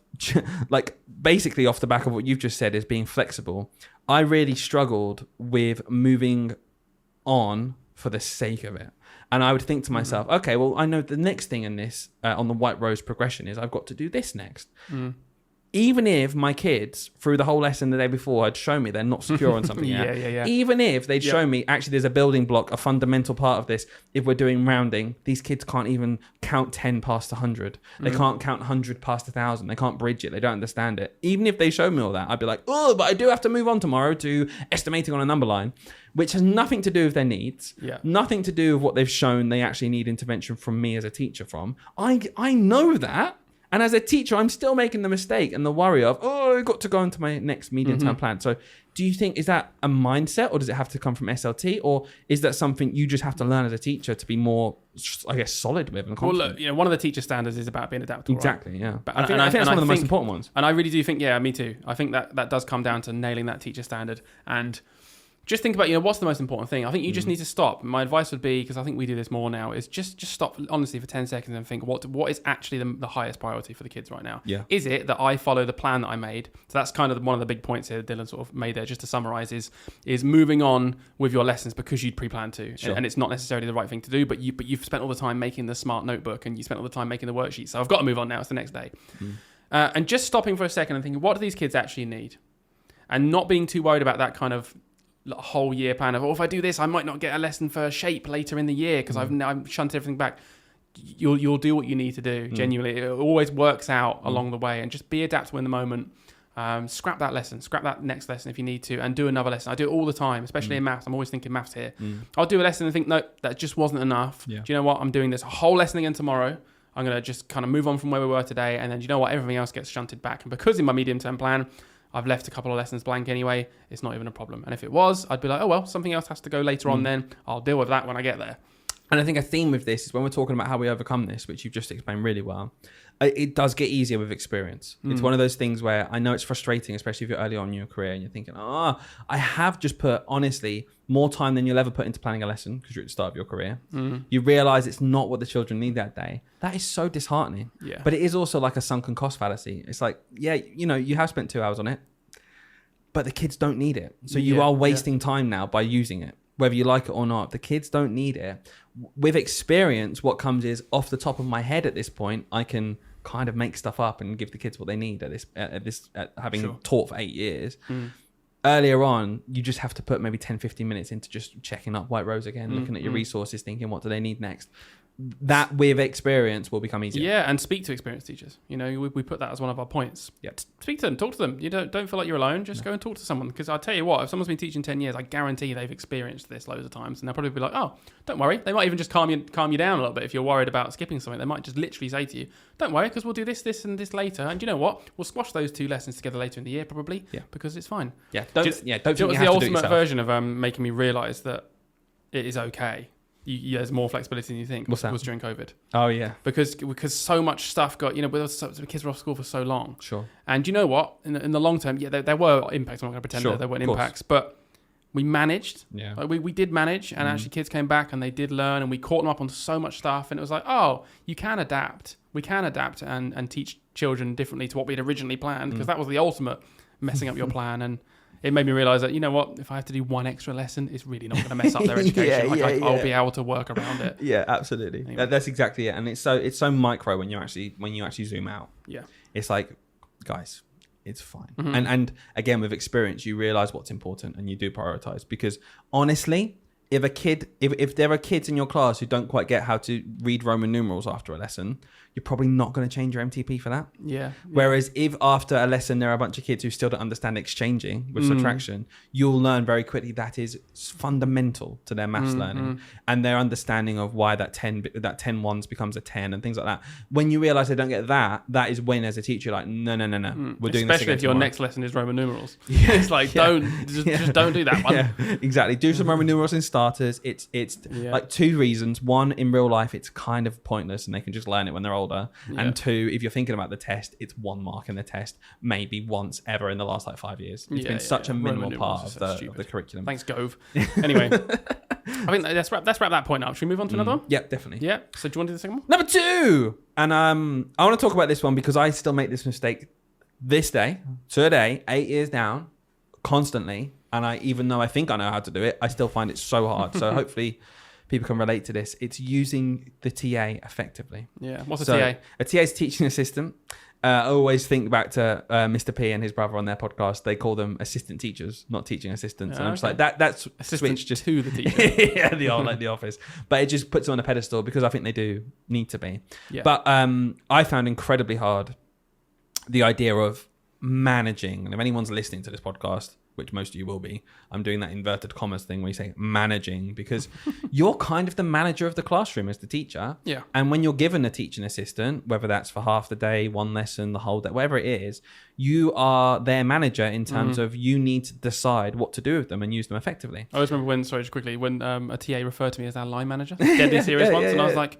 like, basically off the back of what you've just said is being flexible. I really struggled with moving on for the sake of it. And I would think to myself, okay, well, I know the next thing in this, on the White Rose progression is I've got to do this next. Even if my kids, through the whole lesson the day before, had shown me they're not secure on something yet. Even if they'd shown me, actually, there's a building block, a fundamental part of this. If we're doing rounding, these kids can't even count 10 past 100. They can't count 100 past 1,000. They can't bridge it. They don't understand it. Even if they showed me all that, I'd be like, oh, but I do have to move on tomorrow to estimating on a number line, which has nothing to do with their needs, nothing to do with what they've shown they actually need intervention from me as a teacher from. I know that. And as a teacher, I'm still making the mistake and the worry of, oh, I've got to go into my next medium-term plan. So do you think, is that a mindset or does it have to come from SLT? Or is that something you just have to learn as a teacher to be more, I guess, solid with and confident? Well, look, you know, one of the teacher standards is about being adaptable. Exactly, right? yeah. But I think that's one of the most important ones. And I really do think, yeah, me too. I think that does come down to nailing that teacher standard. And just think about, you know, what's the most important thing? I think you just need to stop. My advice would be, because I think we do this more now, is just stop, honestly, for 10 seconds and think, what is actually the highest priority for the kids right now? Yeah. Is it that I follow the plan that I made? So that's kind of one of the big points here Dylan sort of made there, just to summarize, is moving on with your lessons because you'd pre-planned to. Sure. And it's not necessarily the right thing to do, but you've spent all the time making the smart notebook and you spent all the time making the worksheet. So I've got to move on now. It's the next day. And just stopping for a second and thinking, what do these kids actually need? And not being too worried about that kind of whole year plan of, oh, if I do this, I might not get a lesson for shape later in the year because I've shunted everything back. You'll do what you need to do. Genuinely, it always works out along the way, and just be adaptable in the moment. Scrap that lesson, scrap that next lesson if you need to, and do another lesson. I do it all the time, especially in maths. I'm always thinking maths here. I'll do a lesson and think, no, that just wasn't enough. Do you know what? I'm doing this whole lesson again tomorrow. I'm going to just kind of move on from where we were today, and then, you know what? Everything else gets shunted back. And because in my medium-term plan, I've left a couple of lessons blank anyway, it's not even a problem. And if it was, I'd be like, oh, well, something else has to go later on then. I'll deal with that when I get there. And I think a theme with this is when we're talking about how we overcome this, which you've just explained really well, it does get easier with experience. It's one of those things where I know it's frustrating, especially if you're early on in your career and you're thinking, I have just put, honestly, more time than you'll ever put into planning a lesson because you're at the start of your career. You realize it's not what the children need that day. That is so disheartening. Yeah. But it is also like a sunken cost fallacy. It's like, yeah, you know, you have spent 2 hours on it. but the kids don't need it. So you Yeah, are wasting time now by using it, whether you like it or not. The kids don't need it. With experience, what comes is off the top of my head at this point, I can kind of make stuff up and give the kids what they need at having Sure. taught for 8 years. Mm. Earlier on, you just have to put maybe 10, 15 minutes into just checking up White Rose again, looking at your resources, thinking, what do they need next? That with experience will become easier. Yeah, and speak to experienced teachers. You know, we put that as one of our points. Yep. Speak to them, talk to them. You don't feel like you're alone. Just go and talk to someone. Because I'll tell you what, if someone's been teaching 10 years, I guarantee they've experienced this loads of times. And they'll probably be like, oh, don't worry. They might even just calm you down a little bit if you're worried about skipping something. They might just literally say to you, don't worry, because we'll do this, this, and this later. And you know what? We'll squash those 2 lessons together later in the year, probably. Yeah. Because it's fine. Yeah. Don't Do think you you know have what's the to do it ultimate yourself. version of making me realise that it is okay? There's more flexibility than you think. What's that? Was during COVID. Oh, yeah. Because so much stuff got, the kids were off school for so long. Sure. And you know what? In the long term, yeah, there were impacts. I'm not going to pretend Sure, there weren't of course. impacts, but we managed. Yeah. Like we did manage, and actually kids came back and they did learn, and we caught them up on so much stuff. And it was like, oh, you can adapt. We can adapt and teach children differently to what we'd originally planned, because that was the ultimate messing up your plan. And it made me realise that, you know what, if I have to do one extra lesson, it's really not going to mess up their education. I'll be able to work around it. Yeah, absolutely. Anyway. That's exactly it. And it's so micro when you actually zoom out. Yeah. It's like, guys, it's fine. Mm-hmm. And again, with experience, you realize what's important and you do prioritize. Because honestly, if there are kids in your class who don't quite get how to read Roman numerals after a lesson, you're probably not going to change your MTP for that. Yeah. Whereas if after a lesson there are a bunch of kids who still don't understand exchanging with subtraction, you'll learn very quickly that is fundamental to their maths learning and their understanding of why that 10 ones becomes a 10 and things like that. When you realize they don't get that, that is when as a teacher you're like, no, we're doing this again Especially if your tomorrow. next lesson is Roman numerals. It's like, just don't do that one. Yeah, exactly. Do some Roman numerals in starters. It's like 2 reasons. One, in real life, it's kind of pointless and they can just learn it when they're older. Yeah. And 2, if you're thinking about the test, it's 1 mark in the test, maybe once ever in the last 5 years. It's been such a minimal Roman part numerals of is so the curriculum. Thanks, Gove. Anyway, I think let's wrap that point up. Should we move on to another one? Yeah, definitely. Yeah. So do you want to do the second one? Number 2! And I want to talk about this one because I still make this mistake today, 8 years down, constantly. And even though I think I know how to do it, I still find it so hard. So hopefully people can relate to this. It's using the TA effectively. Yeah. What's a So, TA? A TA is teaching assistant. I always think back to Mr. P and his brother on their podcast. They call them assistant teachers, not teaching assistants. And I'm just like, that's Assistant switched just to the teacher. yeah, the old like the office. But it just puts them on a pedestal because I think they do need to be. Yeah. But I found incredibly hard the idea of managing. And if anyone's listening to this podcast, which most of you will be, I'm doing that inverted commas thing where you say managing because you're kind of the manager of the classroom as the teacher. Yeah. And when you're given a teaching assistant, whether that's for half the day, 1 lesson, the whole day, whatever it is, you are their manager in terms of you need to decide what to do with them and use them effectively. I always remember when a TA referred to me as our line manager, deadly serious once, and I was like,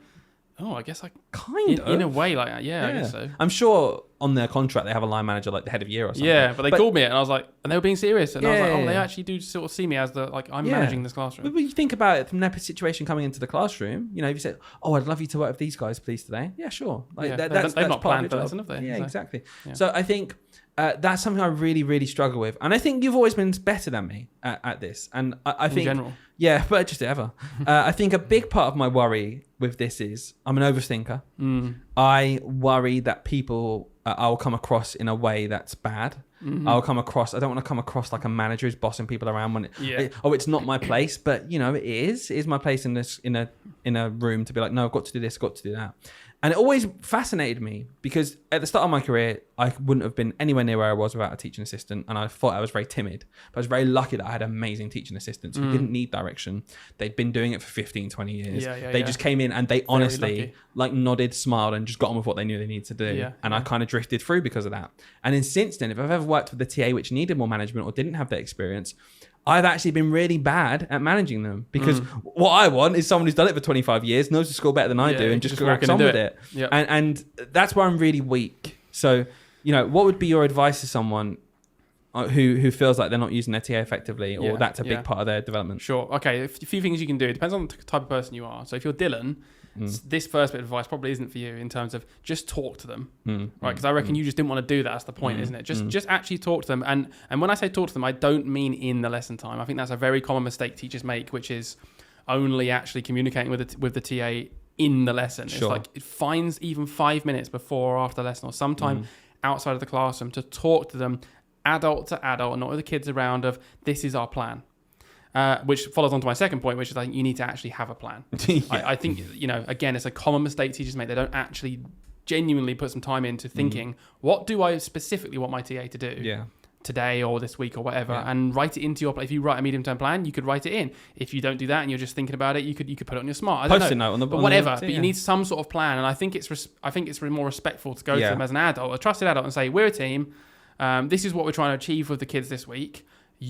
oh, I guess I Kind of. in a way, like, I guess so. I'm sure on their contract they have a line manager like the head of year or something. Yeah, but they called me it, and I was like, and they were being serious, and I was like, oh, they Yeah. actually do sort of see me as the I'm Yeah. managing this classroom. But when you think about it from their situation coming into the classroom, if you say, "Oh, I'd love you to work with these guys, please, today," yeah, sure. Like Yeah, that's they've not part planned of for your this, job. have they? Yeah, So, exactly. yeah. So I think that's something I really, really struggle with, and I think you've always been better than me at this. And I think, in general. yeah, but just ever. I think a big part of my worry with this is I'm an overthinker. I worry that people I'll come across in a way that's bad. I don't want to come across like a manager who's bossing people around when it's not my place, but it is. It is my place in this in a room to be like, no, I've got to do this, got to do that. And it always fascinated me because at the start of my career, I wouldn't have been anywhere near where I was without a teaching assistant. And I thought I was very timid, but I was very lucky that I had amazing teaching assistants who didn't need direction. They'd been doing it for 15, 20 years. They just came in and they honestly nodded, smiled, and just got on with what they knew they needed to do. I kind of drifted through because of that. And then since then, if I've ever worked with a TA which needed more management or didn't have that experience, I've actually been really bad at managing them because what I want is someone who's done it for 25 years, knows the school better than I do, and just cracks on with it. Yep. And that's where I'm really weak. So, what would be your advice to someone who feels like they're not using their TA effectively or that's a big part of their development? Sure. Okay. A few things you can do. It depends on the type of person you are. So if you're Dylan this first bit of advice probably isn't for you in terms of just talk to them, right? Because I reckon you just didn't want to do that. That's the point, isn't it? Just actually talk to them. And when I say talk to them, I don't mean in the lesson time. I think that's a very common mistake teachers make, which is only actually communicating with the TA in the lesson. It's like it finds even 5 minutes before or after the lesson or sometime outside of the classroom to talk to them adult to adult, not with the kids around, of this is our plan. Which follows on to my second point, which is I think you need to actually have a plan. I think, again, it's a common mistake teachers make. They don't actually genuinely put some time into thinking, what do I specifically want my TA to do today or this week or whatever, and write it into your plan. If you write a medium-term plan, you could write it in. If you don't do that and you're just thinking about it, you could put it on your smart. I don't Post-it know. note on the but whatever. But you need some sort of plan, and I think it's more respectful to go to them as an adult, a trusted adult, and say, we're a team. This is what we're trying to achieve with the kids this week.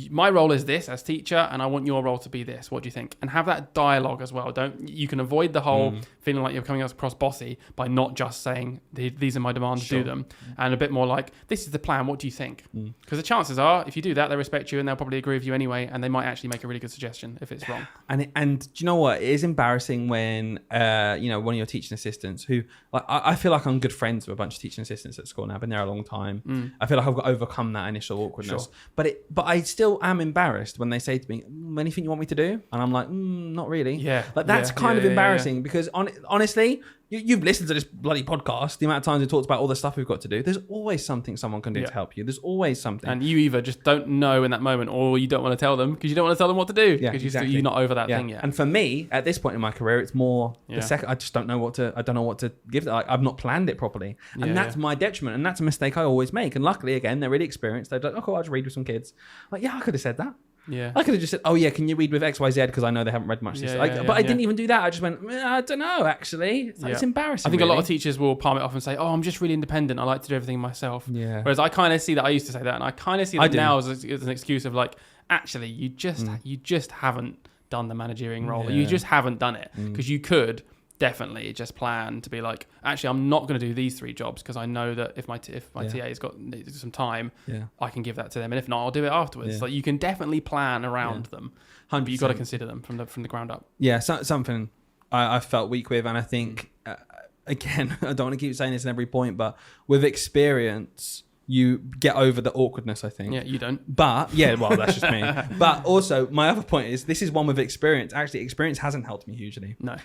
My role is this as teacher, and I want your role to be this. What do you think? And have that dialogue as well. You can avoid the whole feeling like you're coming across bossy by not just saying, these are my demands, do them. And a bit more like, this is the plan, what do you think? Because the chances are, if you do that, they respect you and they'll probably agree with you anyway, and they might actually make a really good suggestion if it's wrong. And do you know what? It is embarrassing when, one of your teaching assistants who, like, I feel like I'm good friends with a bunch of teaching assistants at school now. I've been there a long time. I feel like I've got to overcome that initial awkwardness. But I still am embarrassed when they say to me, anything you want me to do? And I'm like, not really. Like that's kind of embarrassing because honestly, you've listened to this bloody podcast, the amount of times we talked about all the stuff we've got to do. There's always something someone can do to help you. There's always something. And you either just don't know in that moment, or you don't want to tell them because you don't want to tell them what to do because you're not over that thing yet. And for me, at this point in my career, it's more the second. I just don't know what to give. I've not planned it properly, and that's my detriment. And that's a mistake I always make. And luckily, again, they're really experienced. They're like, oh, cool, I'll just read with some kids. Like, I could have said that. I could have just said, oh yeah, can you read with XYZ because I know they haven't read much. But I didn't even do that. I just went, I don't know, actually. It's embarrassing. I think a lot of teachers will palm it off and say, oh, I'm just really independent. I like to do everything myself. Whereas I kind of see that. I used to say that, and I kind of see that now as an excuse of like, actually, you just haven't done the managerial role. You just haven't done it because you could definitely just plan to be like, actually, I'm not going to do these 3 jobs because I know that if my TA's got some time, I can give that to them, and if not, I'll do it afterwards. Like you can definitely plan around them, but you've got to consider them from the ground up. Something I felt weak with, and I think again, I don't want to keep saying this in every point, but with experience, you get over the awkwardness, I think. Yeah, you don't. But, that's just me. But also, my other point is, this is one with experience. Actually, experience hasn't helped me hugely. No.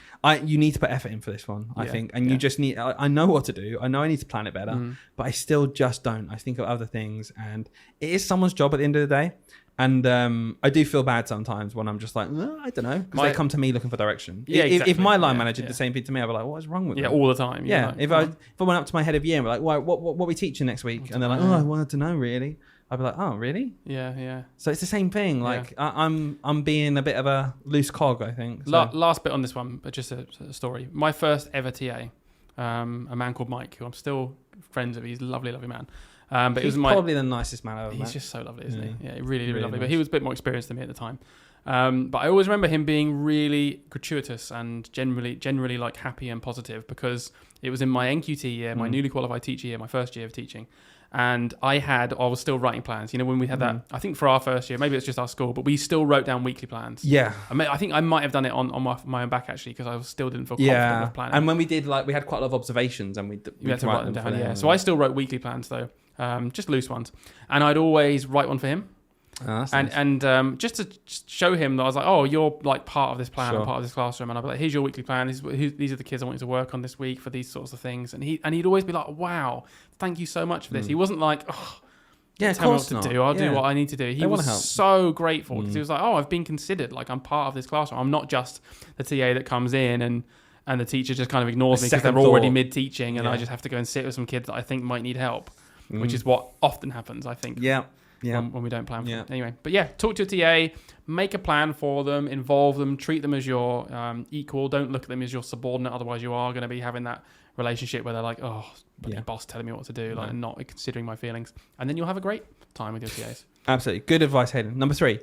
You need to put effort in for this one, I think. And you just need... I know what to do. I know I need to plan it better. But I still just don't. I think of other things. And it is someone's job at the end of the day. And I do feel bad sometimes when I'm just like, I don't know, because they come to me looking for direction. If my line manager did the same thing to me, I'd be like, what is wrong with them? All the time. If I went up to my head of year and were like, what are we teaching next week? And they're like, I wanted to know, really. I'd be like, oh, really? Yeah. So it's the same thing. Like I'm being a bit of a loose cog, I think. So. Last bit on this one, but just a story. My first ever TA, a man called Mike, who I'm still friends with. He's a lovely, lovely man. But he's probably the nicest man I've ever met. He's just so lovely, isn't he? Yeah, really, really lovely. Nice. But he was a bit more experienced than me at the time. But I always remember him being really gratuitous and generally like happy and positive, because it was in my NQT year, my newly qualified teacher year, my first year of teaching. And I was still writing plans. You know, when we had that, I think for our first year, maybe it's just our school, but we still wrote down weekly plans. Yeah. I think I might have done it on my own back, actually, because I still didn't feel confident with planning. And when we did, we had quite a lot of observations, and we had to write them down. So I still wrote weekly plans, though. Just loose ones, and I'd always write one for him, and just to show him that I was like, oh, you're like part of this plan, and part of this classroom, and I'd be like, here's your weekly plan. These are the kids I want you to work on this week for these sorts of things, and he'd always be like, wow, thank you so much for this. He wasn't like, oh, tell me what to do. I'll do what I need to do. He was so grateful because he was like, oh, I've been considered. Like, I'm part of this classroom. I'm not just the TA that comes in and the teacher just kind of ignores me because they're already mid-teaching, and I just have to go and sit with some kids that I think might need help. Which is what often happens, I think. When we don't plan for it. Anyway, but talk to your TA, make a plan for them, involve them, treat them as your equal. Don't look at them as your subordinate. Otherwise, you are going to be having that relationship where they're like, oh, bloody boss telling me what to do, like, and not considering my feelings. And then you'll have a great time with your TAs. Absolutely. Good advice, Hayden. Number 3.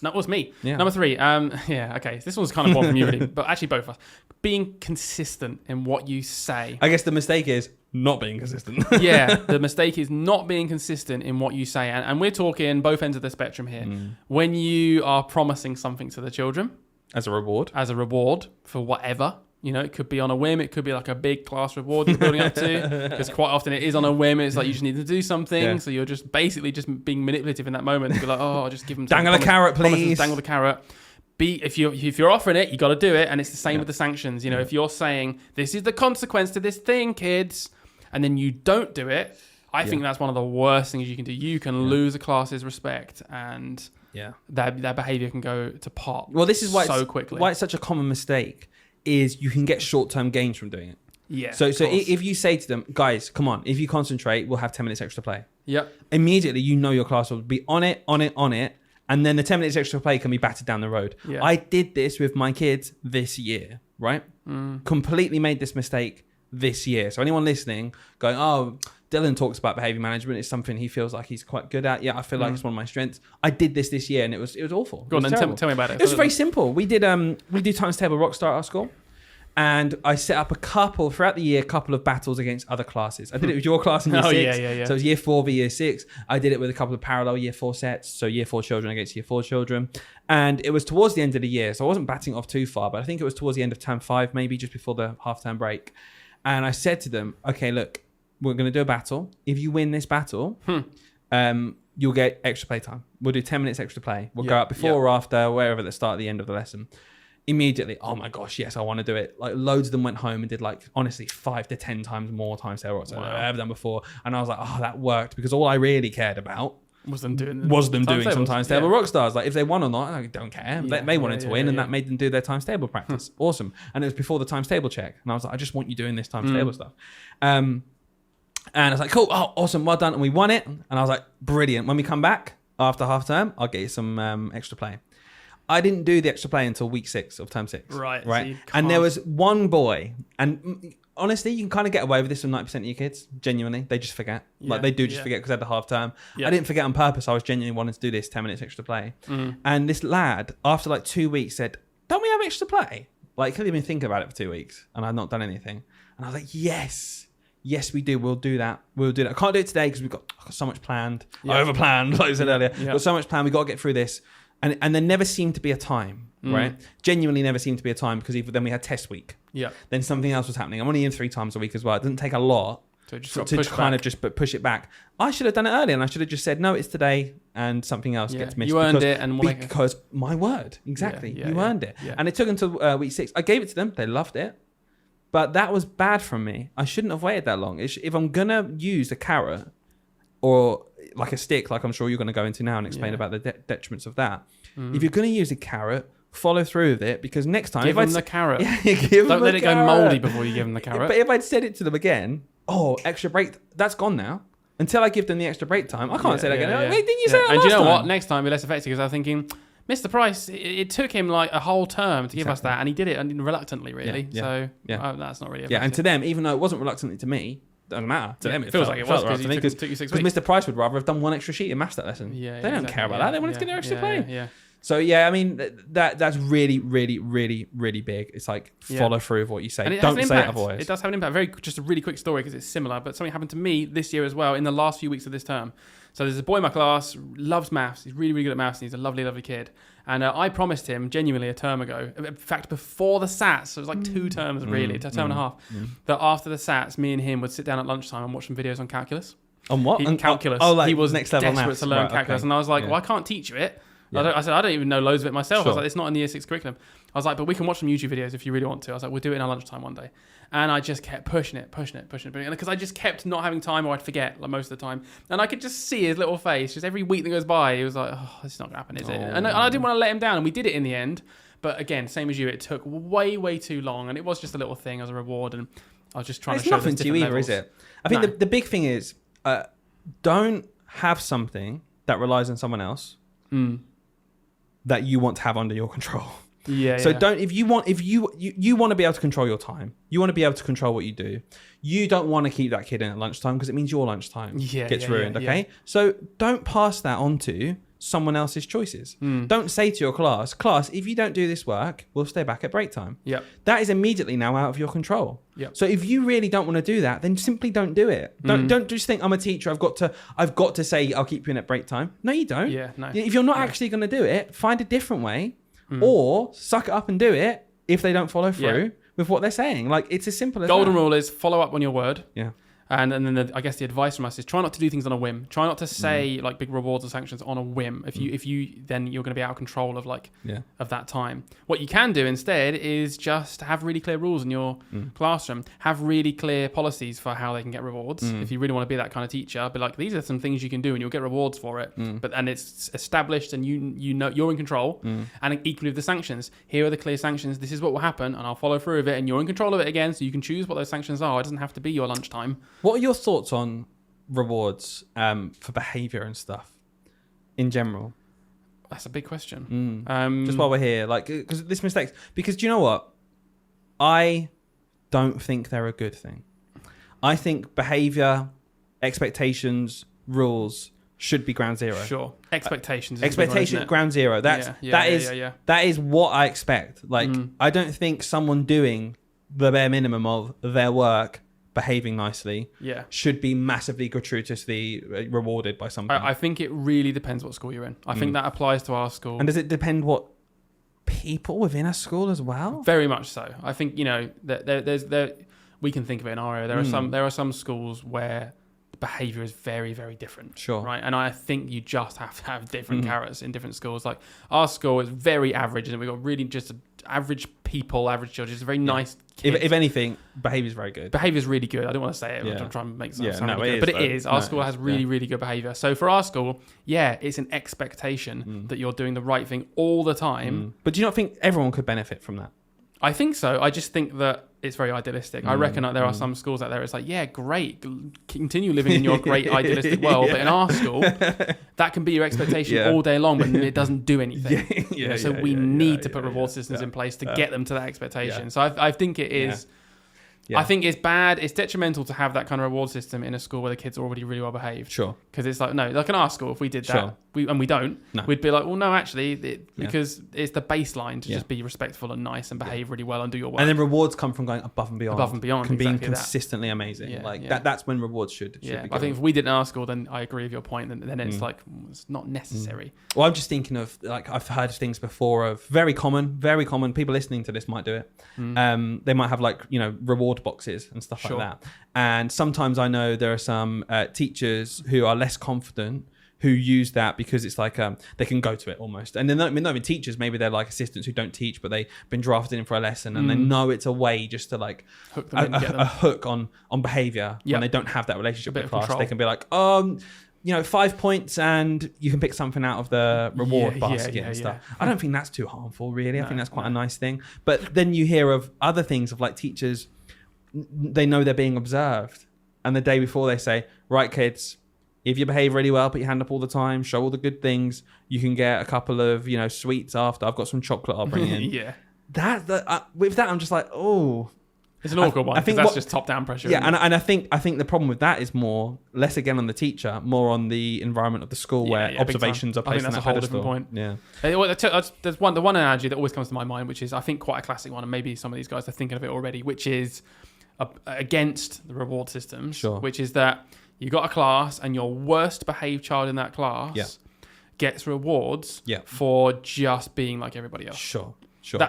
That was me. Number 3. Okay. This one's kind of one from you, really, but actually both of us. Being consistent in what you say. I guess the mistake is not being consistent. The mistake is not being consistent in what you say. And we're talking both ends of the spectrum here. When you are promising something to the children. As a reward for whatever. You know, it could be on a whim. It could be like a big class reward you're building up to. Because quite often it is on a whim. It's like you just need to do something. Yeah. So you're just basically just being manipulative in that moment. To be like, oh, I'll just give them Dangle a carrot, please. Dangle the carrot. If you're offering it, you got to do it. And it's the same with the sanctions. You know, if you're saying this is the consequence to this thing, kids, and then you don't do it, I think that's one of the worst things you can do. You can lose a class's respect, and their behavior can go to pot. Well, this is why quickly. Why it's such a common mistake is you can get short-term gains from doing it. Yeah. So if you say to them, guys, come on, if you concentrate, we'll have 10 minutes extra play. Yep. Immediately, you know your class will be on it, and then the 10 minutes extra play can be battered down the road. Yeah. I did this with my kids this year, right? Completely made this mistake this year. So anyone listening going, oh, Dylan talks about behavior management. It's something he feels like he's quite good at. Yeah, I feel like it's one of my strengths. I did this year and it was awful. Go on, then tell me about it. It was very simple. We do times table Rockstar at our school. And I set up throughout the year, a couple of battles against other classes. I did it with your class in year 6. Yeah. So it was year 4 v year 6. I did it with a couple of parallel year 4 sets. So year 4 children against year 4 children. And it was towards the end of the year. So I wasn't batting off too far, but I think it was towards the end of term 5, maybe just before the half-term break. And I said to them, okay, look, we're going to do a battle. If you win this battle, you'll get extra play time. We'll do 10 minutes extra play. We'll go out before or after, wherever, at the start, at the end of the lesson. Immediately, oh my gosh, yes, I want to do it. Like loads of them went home and did like, honestly, 5 to 10 times more times table Rockstar than I've ever done before. And I was like, oh, that worked, because all I really cared about was them doing some times table Rockstars. Like if they won or not, I don't care. They wanted to win, and that made them do their times table practice. Awesome. And it was before the times table check, and I was like, I just want you doing this times table stuff. And I was like, cool, oh, awesome, well done. And we won it, and I was like, brilliant. When we come back after half term, I'll get you some extra play. I didn't do the extra play until week 6 of term 6. Right. So and there was one boy, and honestly, you can kind of get away with this with 90% of your kids. Genuinely, they just forget. Like they do just forget because they had the half term. I didn't forget on purpose. I was genuinely wanting to do this 10 minutes extra play. And this lad, after like 2 weeks, said, "Don't we have extra play?" Like, couldn't even think about it for 2 weeks, and I'd not done anything. And I was like, "Yes, we do. We'll do that. I can't do it today because we've got so much planned. I overplanned, like I said earlier. Got so much planned. We got to get through this." And there never seemed to be a time, right? Genuinely never seemed to be a time, because then we had test week. Yeah. Then something else was happening. I'm only in 3 times a week as well. It doesn't take a lot to push it back. I should have done it earlier, and I should have just said, no, it's today, and something else gets missed. You earned it. Because my word. Exactly. You earned it. Yeah. And it took until week 6. I gave it to them. They loved it. But that was bad from me. I shouldn't have waited that long. If I'm going to use a carrot or like a stick, like I'm sure you're going to go into now and explain about the detriments of that. If you're going to use a carrot, follow through with it, because next time... Give them the carrot. Don't let it go mouldy before you give them the carrot. But if I'd said it to them again, extra break, that's gone now. Until I give them the extra break time, I can't say that again. Wait, didn't you say that last time? And do you know what? Next time, be less effective, because I was thinking... Mr. Price, it took him like a whole term to give us that, and he did it reluctantly, really. So that's not really effective. Yeah, and to them, even though it wasn't reluctantly to me, doesn't matter. To them, it feels like it was, because it took you 6 weeks. Because Mr. Price would rather have done one extra sheet in maths that lesson. They don't care about that. They wanted to get their extra play. Yeah. So I mean that's really, really, really, really big. It's like follow through with what you say. Don't say it otherwise. It does have an impact. Just a really quick story, because it's similar, but something happened to me this year as well in the last few weeks of this term. So there's a boy in my class, loves maths. He's really, really good at maths, and he's a lovely, lovely kid. And I promised him, genuinely, a term ago, in fact, before the SATs, so it was like 2 terms really, a term and a half, that after the SATs, me and him would sit down at lunchtime and watch some videos on calculus. On what? On calculus. Like he was next level desperate maths. to learn calculus. And I was like, well, I can't teach you it. I said, I don't even know loads of it myself. I was like, it's not in the year 6 curriculum. I was like, but we can watch some YouTube videos if you really want to. I was like, we'll do it in our lunchtime one day. And I just kept pushing it. Because I just kept not having time, or I'd forget like most of the time. And I could just see his little face. Just every week that goes by, he was like, oh, this is not going to happen, is it? And I didn't want to let him down. And we did it in the end. But again, same as you, it took way, way too long. And it was just a little thing as a reward. And I was just trying to show nothing to you either, is it? I think the big thing is, don't have something that relies on someone else that you want to have under your control. Don't, if you want to be able to control your time, you want to be able to control what you do. You don't want to keep that kid in at lunchtime, because it means your lunchtime gets ruined. Okay, so don't pass that on to someone else's choices. Don't say to your class, if you don't do this work, we'll stay back at break time. That is immediately now out of your control. So if you really don't want to do that, then simply don't do it. Don't just think, I'm a teacher, I've got to say I'll keep you in at break time. No, you don't. If you're not actually going to do it, find a different way, or suck it up and do it if they don't follow through. with what they're saying. Like, it's as simple as Golden that. rule is follow up on your word. Yeah. And then I guess the advice from us is try not to do things on a whim. Try not to say like big rewards or sanctions on a whim. If you then you're going to be out of control of of that time. What you can do instead is just have really clear rules in your classroom. Have really clear policies for how they can get rewards. If you really want to be that kind of teacher, be like, these are some things you can do and you'll get rewards for it. And it's established and you know you're in control. And equally with the sanctions, here are the clear sanctions. This is what will happen, and I'll follow through with it. And you're in control of it again, so you can choose what those sanctions are. It doesn't have to be your lunchtime. What are your thoughts on rewards for behaviour and stuff in general? That's a big question. Just while we're here, like, because this mistakes. Because do you know what? I don't think they're a good thing. I think behaviour, expectations, rules should be ground zero. Sure. Expectations. Expectation ground zero. That is what I expect. Like, I don't think someone doing the bare minimum of their work, behaving nicely, should be massively gratuitously rewarded by something. I think it really depends what school you're in. I think that applies to our school. And does it depend what people within a school as well? Very much so. I think, that we can think of it in our area. There are some schools where behavior is very, very different. Sure. Right. And I think you just have to have different carrots in different schools. Like, our school is very average, and we've got really just average people, average children. It's a very nice kids. If anything, behaviour is very good. Behaviour is really good. I don't want to say it. I'm trying to make something sound really good. But it is. Our school has really, really good behaviour. So for our school, it's an expectation that you're doing the right thing all the time. But do you not think everyone could benefit from that? I think so. I just think that it's very idealistic. I reckon that there are some schools out there. It's like, great, continue living in your great idealistic world. But in our school, that can be your expectation all day long, but it doesn't do anything. So we need to put reward systems in place to get them to that expectation. So I think it is. I think it's bad. It's detrimental to have that kind of reward system in a school where the kids are already really well behaved. Sure. Because it's like, no, like in our school, if we did that, we don't, we'd be like, well, no, actually, because it's the baseline to just be respectful and nice and behave really well and do your work. And then rewards come from going above and beyond. Above and beyond. Can be exactly consistently amazing. That's when rewards should be I think if we did in our school, then I agree with your point. Then it's like, it's not necessary. Well, I'm just thinking of, like, I've heard things before of very common people listening to this might do it. They might have, like, reward boxes and stuff like that. And sometimes I know there are some teachers who are less confident who use that because it's like they can go to it almost. And they're not even teachers. Maybe they're like assistants who don't teach, but they've been drafted in for a lesson and they know it's a way just to like hook them a hook on behaviour when they don't have that relationship with class. They can be like, 5 points and you can pick something out of the reward basket and stuff. I don't think that's too harmful, really. I think that's quite a nice thing. But then you hear of other things of like teachers, they know they're being observed. And the day before they say, right, kids, if you behave really well, put your hand up all the time, show all the good things, you can get a couple of, sweets after. I've got some chocolate I'll bring in. With that, I'm just like, oh. It's an awkward one. I think that's just top-down pressure. Yeah, and I think the problem with that is less again on the teacher, more on the environment of the school where observations are placed on that pedestal. I think that's a whole different point. There's the one analogy that always comes to my mind, which is I think quite a classic one, and maybe some of these guys are thinking of it already, which is against the reward systems, which is that you got a class and your worst behaved child in that class gets rewards for just being like everybody else. Sure.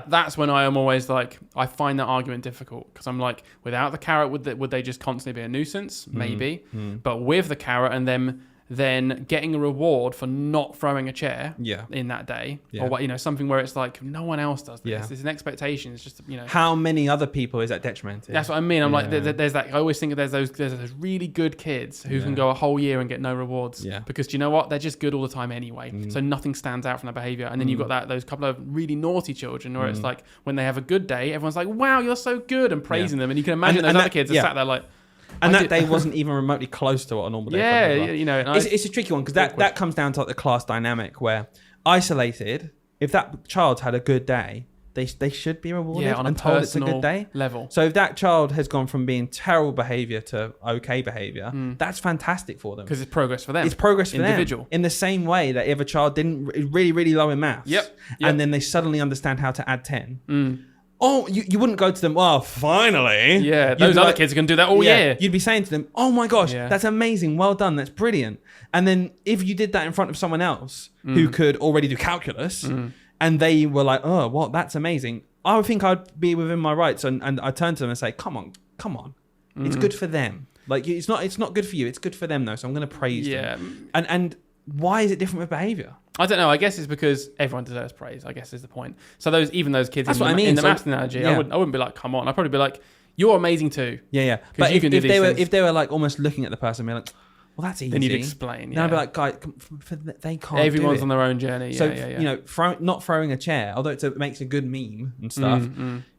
That's when I am always like, I find that argument difficult because I'm like, without the carrot, would they just constantly be a nuisance? Maybe. But with the carrot and them then getting a reward for not throwing a chair in that day or something where it's like no one else does this. It's an expectation. It's just how many other people is that detrimental? That's what I mean. I'm like there's that. I always think there's those really good kids who can go a whole year and get no rewards because do you know what, they're just good all the time anyway. So nothing stands out from their behavior. And then you've got those couple of really naughty children where it's like when they have a good day, everyone's like, wow, you're so good, and praising them. And you can imagine those other kids are sat there like. And that day wasn't even remotely close to what a normal day was. It's a tricky one because that comes down to like the class dynamic where isolated, if that child had a good day, they should be rewarded on a and told it's a good day level. So if that child has gone from being terrible behaviour to okay behaviour, that's fantastic for them. Because it's progress for them. It's progress for individual. Them. In the same way that if a child didn't really, really low in maths and then they suddenly understand how to add 10, oh, you wouldn't go to them, well, finally. Yeah, those other kids are going to do that all year. You'd be saying to them, oh my gosh, that's amazing. Well done. That's brilliant. And then if you did that in front of someone else who could already do calculus and they were like, oh, well, that's amazing. I would think I'd be within my rights, and I turn to them and say, come on, it's good for them. Like it's not good for you. It's good for them though. So I'm going to praise them. And why is it different with behaviour? I don't know. I guess it's because everyone deserves praise. I guess is the point. So even those kids That's in what I mean. in the So- maths analogy, yeah. I wouldn't be like, come on. I'd probably be like, you're amazing too. Yeah. But you if can do they these were things. if they were like almost looking at the person and be like, well, that's easy. Then you'd explain. Then I'd Yeah. be like, guys, they can't. Everyone's do on it. their own journey. So Yeah. you know, not throwing a chair, although it makes a good meme and stuff.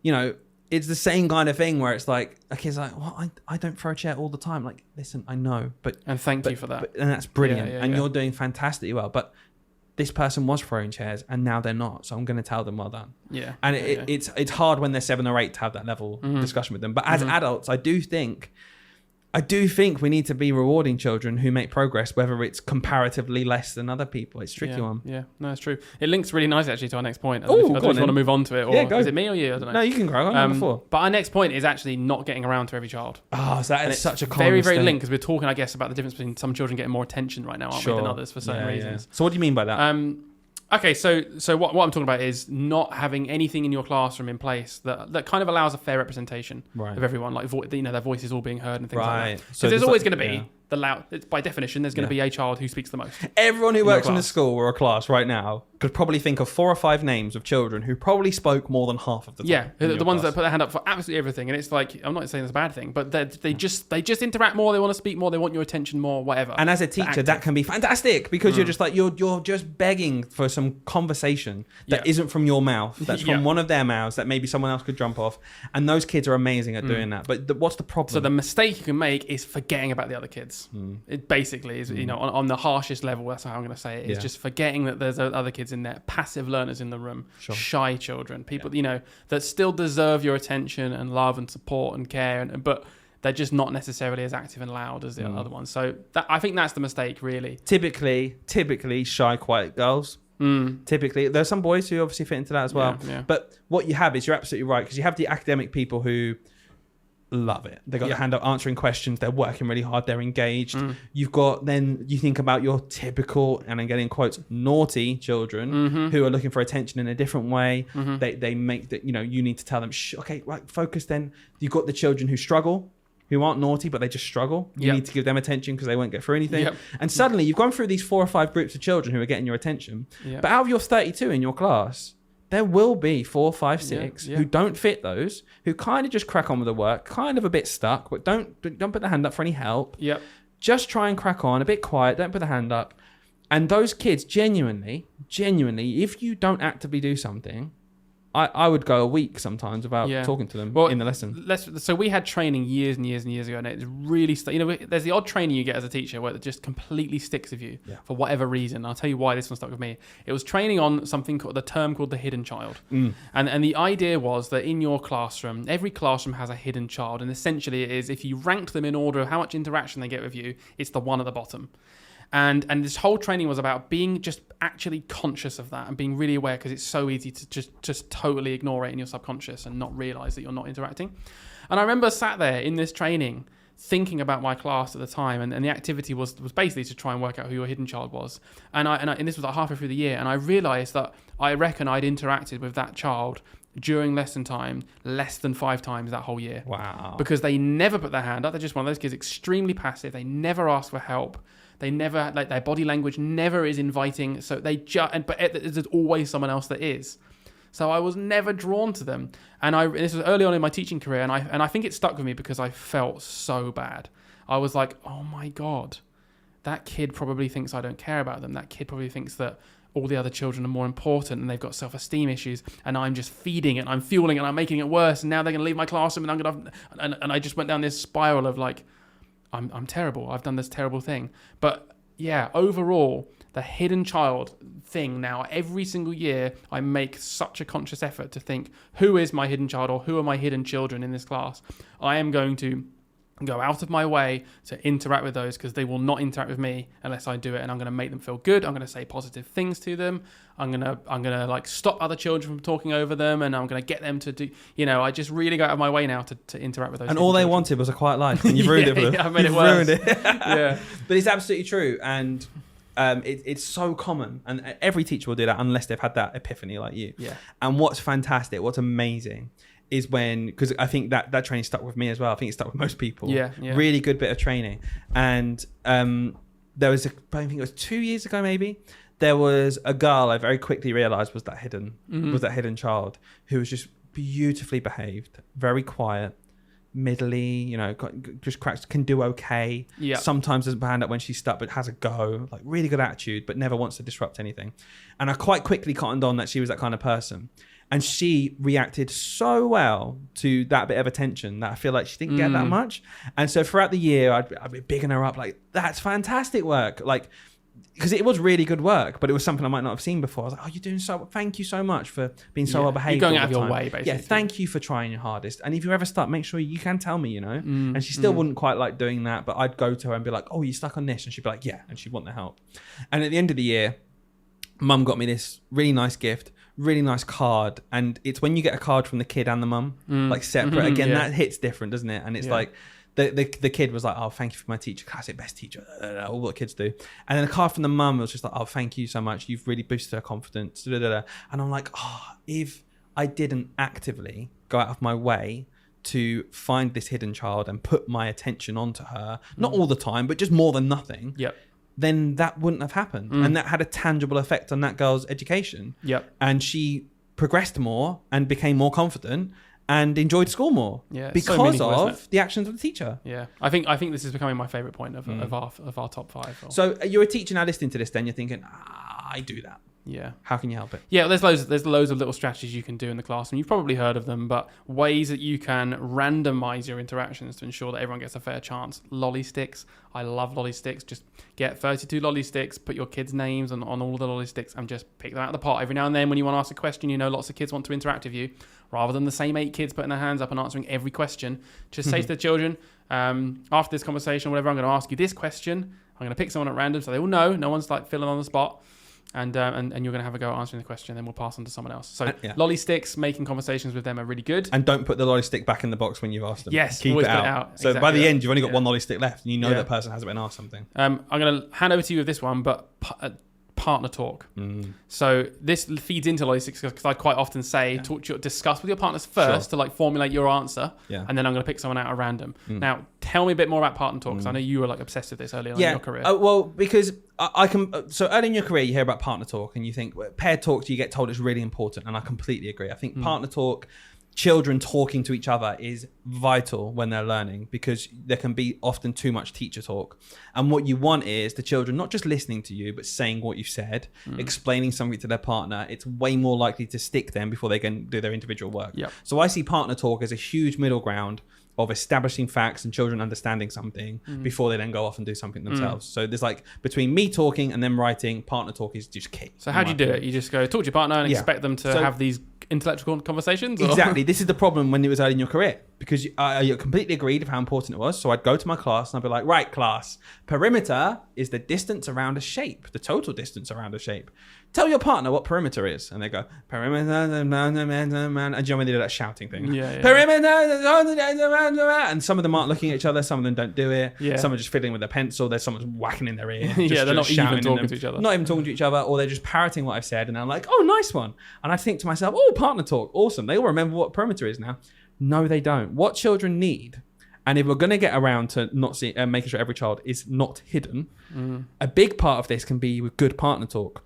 You know, it's the same kind of thing where it's like a kid's like, well, I don't throw a chair all the time. Like, listen, I know, And thank you for that. and that's brilliant, Yeah, and yeah. you're doing fantastically well. But this person was throwing chairs, and now they're not. So I'm going to tell them well done. Yeah. And yeah. it's hard when they're 7 or 8 to have that level discussion with them. But as adults, I do think we need to be rewarding children who make progress, whether it's comparatively less than other people. It's a tricky one. Yeah, no, it's true. It links really nicely actually to our next point. I Ooh, don't know if go you on want to then. move on to it, or Yeah, go. is it me or you? I don't know. No, you can crack on before. But our next point is actually not getting around to every child. Oh, so that And is it's such a common very, very mistake. linked because we're talking, I guess, about the difference between some children getting more attention right now, aren't we, than others for certain reasons. So what do you mean by that? Okay, so what I'm talking about is not having anything in your classroom in place that kind of allows a fair representation Right. of everyone, like their voices all being heard and things like Right. that. So So there's there's always like- going to be yeah. the loud. By definition, there's going to be a child who speaks the most. Everyone who your works in a class. school or a class right now could probably think of 4 or 5 names of children who probably spoke more than half of the time. Yeah, in the your ones class. that put their hand up for absolutely everything, and it's like I'm not saying it's a bad thing, but they just interact more. They want to speak more. They want your attention more. Whatever. And as a teacher, that can be fantastic because you're just like you're just begging for some conversation that Yeah. isn't from your mouth, that's from Yeah. one of their mouths that maybe someone else could jump off. And those kids are amazing at doing that. But what's the problem? So the mistake you can make is forgetting about the other kids. It basically is, on the harshest level. That's how I'm going to say it. Is Yeah. just forgetting that there's other kids in there, passive learners in the room, Sure. shy children, people that still deserve your attention and love and support and care, but they're just not necessarily as active and loud as the other ones. So I think that's the mistake, really. typically shy, quiet girls. Typically, there's some boys who obviously fit into that as well. Yeah. But what you have is you're absolutely right because you have the academic people who love it. They got their hand up answering questions. They're working really hard. They're engaged. You've got then you think about your typical, and I'm getting quotes, naughty children who are looking for attention in a different way. They make that you need to tell them, okay, right, focus. Then you've got the children who struggle, who aren't naughty but they just struggle. You Yep. need to give them attention because they won't get through anything. Yep. And suddenly you've gone through these 4 or 5 groups of children who are getting your attention. Yeah. But out of your 32 in your class, there will be 4, 5, 6 Yeah. who don't fit those, who kind of just crack on with the work, kind of a bit stuck, but don't put their hand up for any help. Yep. Just try and crack on, a bit quiet, don't put the hand up. And those kids, genuinely, if you don't actively do something, I would go a week sometimes without Yeah. talking to them Well, in the lesson. So we had training years and years and years ago, and it's really there's the odd training you get as a teacher where it just completely sticks with you for whatever reason. I'll tell you why this one stuck with me. It was training on something called the hidden child, and the idea was that in your classroom, every classroom has a hidden child, and essentially it is if you ranked them in order of how much interaction they get with you, it's the one at the bottom. And this whole training was about being just actually conscious of that and being really aware because it's so easy to just totally ignore it in your subconscious and not realize that you're not interacting. And I remember sat there in this training thinking about my class at the time, and the activity was basically to try and work out who your hidden child was. And this was like halfway through the year, and I realized that I reckon I'd interacted with that child during lesson time less than 5 times that whole year. Wow. Because they never put their hand up. They're just one of those kids, extremely passive. They never ask for help. They never, their body language never is inviting. So but there's always someone else that is. So I was never drawn to them. And this was early on in my teaching career. And I think it stuck with me because I felt so bad. I was like, oh my God, that kid probably thinks I don't care about them. That kid probably thinks that all the other children are more important and they've got self-esteem issues, and I'm just feeding it, I'm fueling it, and I'm making it worse, and now they're going to leave my classroom, and I just went down this spiral of like, I'm terrible, I've done this terrible thing. But yeah, overall, the hidden child thing now, every single year, I make such a conscious effort to think, who is my hidden child, or who are my hidden children in this class? I am going to go out of my way to interact with those because they will not interact with me unless I do it, and I'm going to make them feel good. I'm going to say positive things to them. I'm going to like stop other children from talking over them, and I'm going to get them to do, I just really go out of my way now to interact with those. And all they children. wanted was a quiet life, and you've ruined it for them. Yeah, I made it You've worse. ruined it. Yeah. But it's absolutely true. And it's so common, and every teacher will do that unless they've had that epiphany like you. Yeah. And what's fantastic, what's amazing, is when, because I think that training stuck with me as well. I think it stuck with most people. Yeah. Really good bit of training. And there was I think it was 2 years ago maybe. There was a girl I very quickly realised was that hidden child who was just beautifully behaved, very quiet, middly, just cracks, can do okay. Yeah. Sometimes doesn't put her hand up when she's stuck, but has a go, like really good attitude, but never wants to disrupt anything. And I quite quickly cottoned on that she was that kind of person. And she reacted so well to that bit of attention that I feel like she didn't get that much. And so throughout the year, I'd be bigging her up like, that's fantastic work. Like, because it was really good work, but it was something I might not have seen before. I was like, oh, you're doing thank you so much for being so well behaved. You're going out of your way, basically. Yeah, thank you for trying your hardest. And if you ever start, make sure you can tell me, And she still wouldn't quite like doing that, but I'd go to her and be like, oh, you stuck on this? And she'd be like, yeah. And she'd want the help. And at the end of the year, Mum got me this really nice gift, really nice card. And it's when you get a card from the kid and the mum, like separate. Again, that hits different, doesn't it? And it's like, the kid was like, oh, thank you for my teacher, classic best teacher, all what kids do. And then a card from the mum was just like, oh, thank you so much, you've really boosted her confidence. And I'm like, oh, if I didn't actively go out of my way to find this hidden child and put my attention onto her, not all the time, but just more than nothing, then that wouldn't have happened. And that had a tangible effect on that girl's education. And she progressed more and became more confident and enjoyed school more because of the actions of the teacher. Yeah, I think this is becoming my favourite point of our top 5. So you're a teacher now listening to this, then you're thinking, I do that. Yeah. How can you help it? Yeah, there's loads of little strategies you can do in the classroom. You've probably heard of them, but ways that you can randomize your interactions to ensure that everyone gets a fair chance. Lolly sticks. I love lolly sticks. Just get 32 lolly sticks, put your kids' names on all the lolly sticks, and just pick them out of the pot. Every now and then when you want to ask a question, lots of kids want to interact with you. Rather than the same 8 kids putting their hands up and answering every question, just say to the children, after this conversation or whatever, I'm going to ask you this question. I'm going to pick someone at random so they all know. No one's like filling on the spot. And you're going to have a go at answering the question, then we'll pass on to someone else. So lolly sticks, making conversations with them are really good. And don't put the lolly stick back in the box when you've asked them. Yes, keep always it put out. it out. So by the end, you've only got one lolly stick left, and you know that person hasn't been asked something. I'm going to hand over to you with this one, but partner talk. So this feeds into lolly sticks because I quite often say discuss with your partners first to like formulate your answer, and then I'm going to pick someone out at random. Now, tell me a bit more about partner talk because I know you were like obsessed with this early on in your career. Well, because I can. So early in your career, you hear about partner talk and you think paired talk. You get told it's really important, and I completely agree. I think partner talk. Children talking to each other is vital when they're learning because there can be often too much teacher talk. And what you want is the children not just listening to you, but saying what you've said, explaining something to their partner. It's way more likely to stick them before they can do their individual work. So I see partner talk as a huge middle ground of establishing facts and children understanding something before they then go off and do something themselves. So there's like between me talking and them writing, partner talk is just key. So how do you do it? You just go talk to your partner and expect them to have these intellectual conversations? Exactly. This is the problem when it was early in your career because you completely agreed of how important it was. So I'd go to my class and I'd be like, right, class, perimeter is the distance around a shape, the total distance around a shape. Tell your partner what perimeter is. And they go, perimeter, and do you know when they do that shouting thing? Perimeter, and some of them aren't looking at each other, some of them don't do it. Some are just fiddling with their pencil, there's someone's whacking in their ear. They're not even talking to each other. Not even talking to each other, or they're just parroting what I've said, and I'm like, oh, nice one. And I think to myself, oh, partner talk, awesome. They all remember what perimeter is now. No, they don't. What children need, and if we're going to get around to not see, making sure every child is not hidden, a big part of this can be with good partner talk.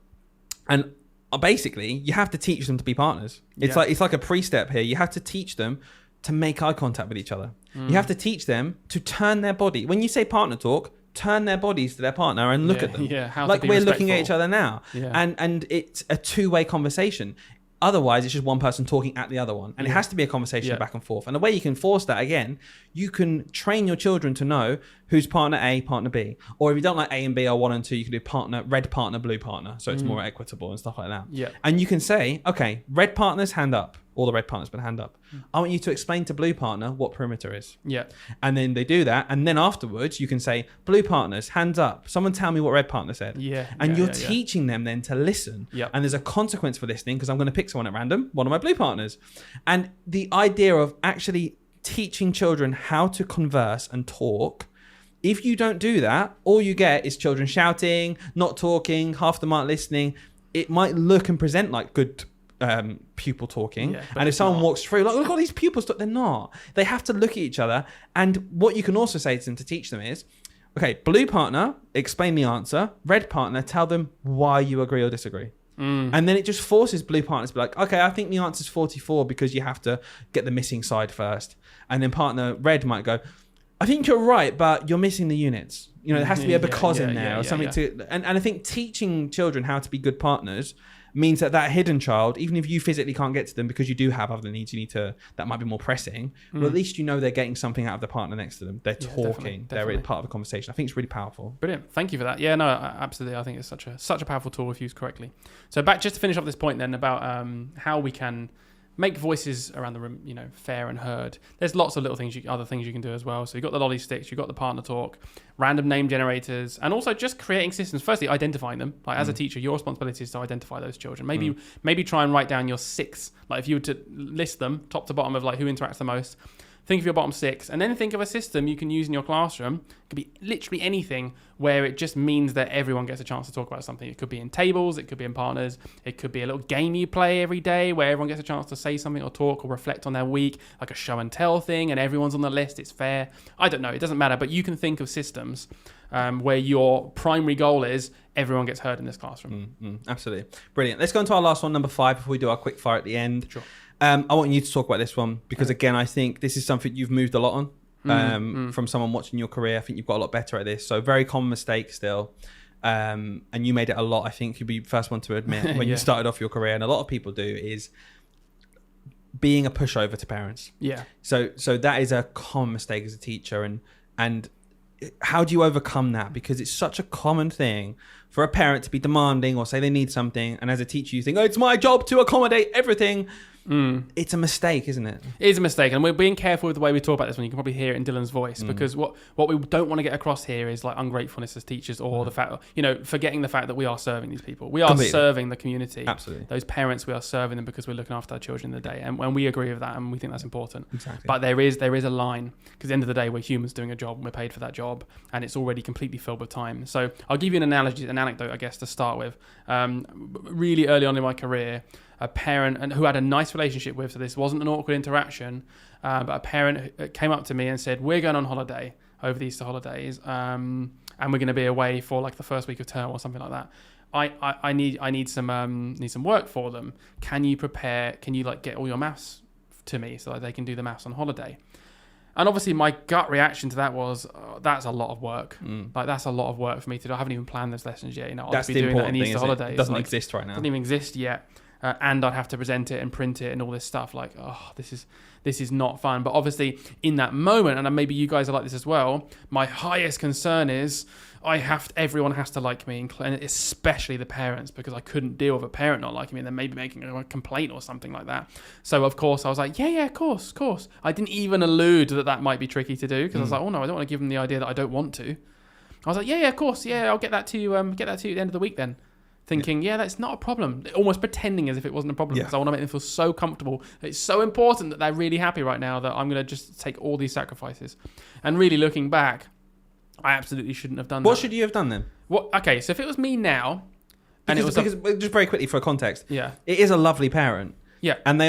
And basically, you have to teach them to be partners. It's like a pre-step here. You have to teach them to make eye contact with each other. You have to teach them to turn their body. When you say partner talk, turn their bodies to their partner and look at them. Like we're looking at each other now. And it's a two-way conversation. Otherwise, it's just one person talking at the other one. And it has to be a conversation back and forth. And the way you can force that, again, you can train your children to know who's partner A, partner B. Or if you don't like A and B or 1 and 2, you can do partner, red partner, blue partner. So it's more equitable and stuff like that. And you can say, okay, red partners, hand up. All the red partners, but hand up. I want you to explain to blue partner what perimeter is. And then they do that. And then afterwards, you can say, blue partners, hands up. Someone tell me what red partner said. And you're teaching them then to listen. And there's a consequence for listening because I'm going to pick someone at random, one of my blue partners. And the idea of actually teaching children how to converse and talk If you don't do that, all you get is children shouting, not talking, half the mark listening. It might look and present like good pupil talking, and if someone walks through, like, look at all these pupils, they're not. They have to look at each other. And what you can also say to them to teach them is, okay, blue partner, explain the answer. Red partner, tell them why you agree or disagree. And then it just forces blue partners to be like, okay, I think the answer's 44 because you have to get the missing side first. And then partner red might go, I think you're right, but you're missing the units. You know, there has to be a because in there or something to... And I think teaching children how to be good partners means that hidden child, even if you physically can't get to them because you do have other needs you need to, that might be more pressing, well, at least you know they're getting something out of the partner next to them. They're talking. Definitely. They're part of a conversation. I think it's really powerful. Brilliant. Thank you for that. Yeah, no, absolutely. I think it's such a powerful tool if used correctly. So back just to finish off this point then about how we can make voices around the room, you know, fair and heard. There's lots of little things, other things you can do as well. So you've got the lolly sticks, you've got the partner talk, random name generators, and also just creating systems. Firstly, identifying them. Like as a teacher, your responsibility is to identify those children. Maybe try and write down your 6. Like if you were to list them top to bottom of like who interacts the most, think of your bottom 6, and then think of a system you can use in your classroom. It could be literally anything where it just means that everyone gets a chance to talk about something. It could be in tables, it could be in partners, it could be a little game you play every day where everyone gets a chance to say something or talk or reflect on their week, like a show and tell thing, and everyone's on the list, it's fair. I don't know, it doesn't matter, but you can think of systems where your primary goal is everyone gets heard in this classroom. Absolutely. Brilliant. Let's go on to our last one, number 5, before we do our quick fire at the end. Sure. I want you to talk about this one because, again, I think this is something you've moved a lot on from someone watching your career. I think you've got a lot better at this. So very common mistake still. And you made it a lot. I think you'd be the first one to admit when you started off your career, and a lot of people do, is being a pushover to parents. Yeah. So that is a common mistake as a teacher. And how do you overcome that? Because it's such a common thing for a parent to be demanding or say they need something. And as a teacher, you think, oh, it's my job to accommodate everything. It's a mistake, isn't it? It is a mistake, and we're being careful with the way we talk about this one. You can probably hear it in Dylan's voice because what we don't want to get across here is like ungratefulness as teachers, or the fact, you know, forgetting the fact that we are serving these people. We are completely serving the community. Absolutely. Those parents, we are serving them because we're looking after our children in the day, and when we agree with that, and we think that's important. Exactly. But there is a line, because at the end of the day, we're humans doing a job, and we're paid for that job, and it's already completely filled with time. So I'll give you an anecdote, I guess, to start with. Really early on in my career, a parent who had a nice relationship with, so this wasn't an awkward interaction, but a parent came up to me and said, we're going on holiday over the Easter holidays, and we're going to be away for like the first week of term or something like that. I need some work for them. Can you like get all your maths to me so that they can do the maths on holiday? And obviously my gut reaction to that was, that's a lot of work. Like that's a lot of work for me to do. I haven't even planned those lessons yet. You know, that's I'll be doing that in thing, Easter holidays. It doesn't exist right now. It doesn't even exist yet. And I'd have to present it and print it and all this stuff. Like, this is not fun. But obviously, in that moment, and maybe you guys are like this as well, my highest concern is everyone has to like me, and especially the parents, because I couldn't deal with a parent not liking me and then maybe making a complaint or something like that. So of course I was like, yeah, of course. I didn't even allude that might be tricky to do, because I was like, oh no, I don't want to give them the idea that I don't want to. I was like, yeah, of course, yeah, I'll get that to you. Get that to you at the end of the week then. Thinking, that's not a problem. Almost pretending as if it wasn't a problem, because I want to make them feel so comfortable. It's so important that they're really happy right now that I'm going to just take all these sacrifices. And really looking back, I absolutely shouldn't have done that. What should you have done then? Okay, so if it was me now, and because just very quickly for context, it is a lovely parent. Yeah. And they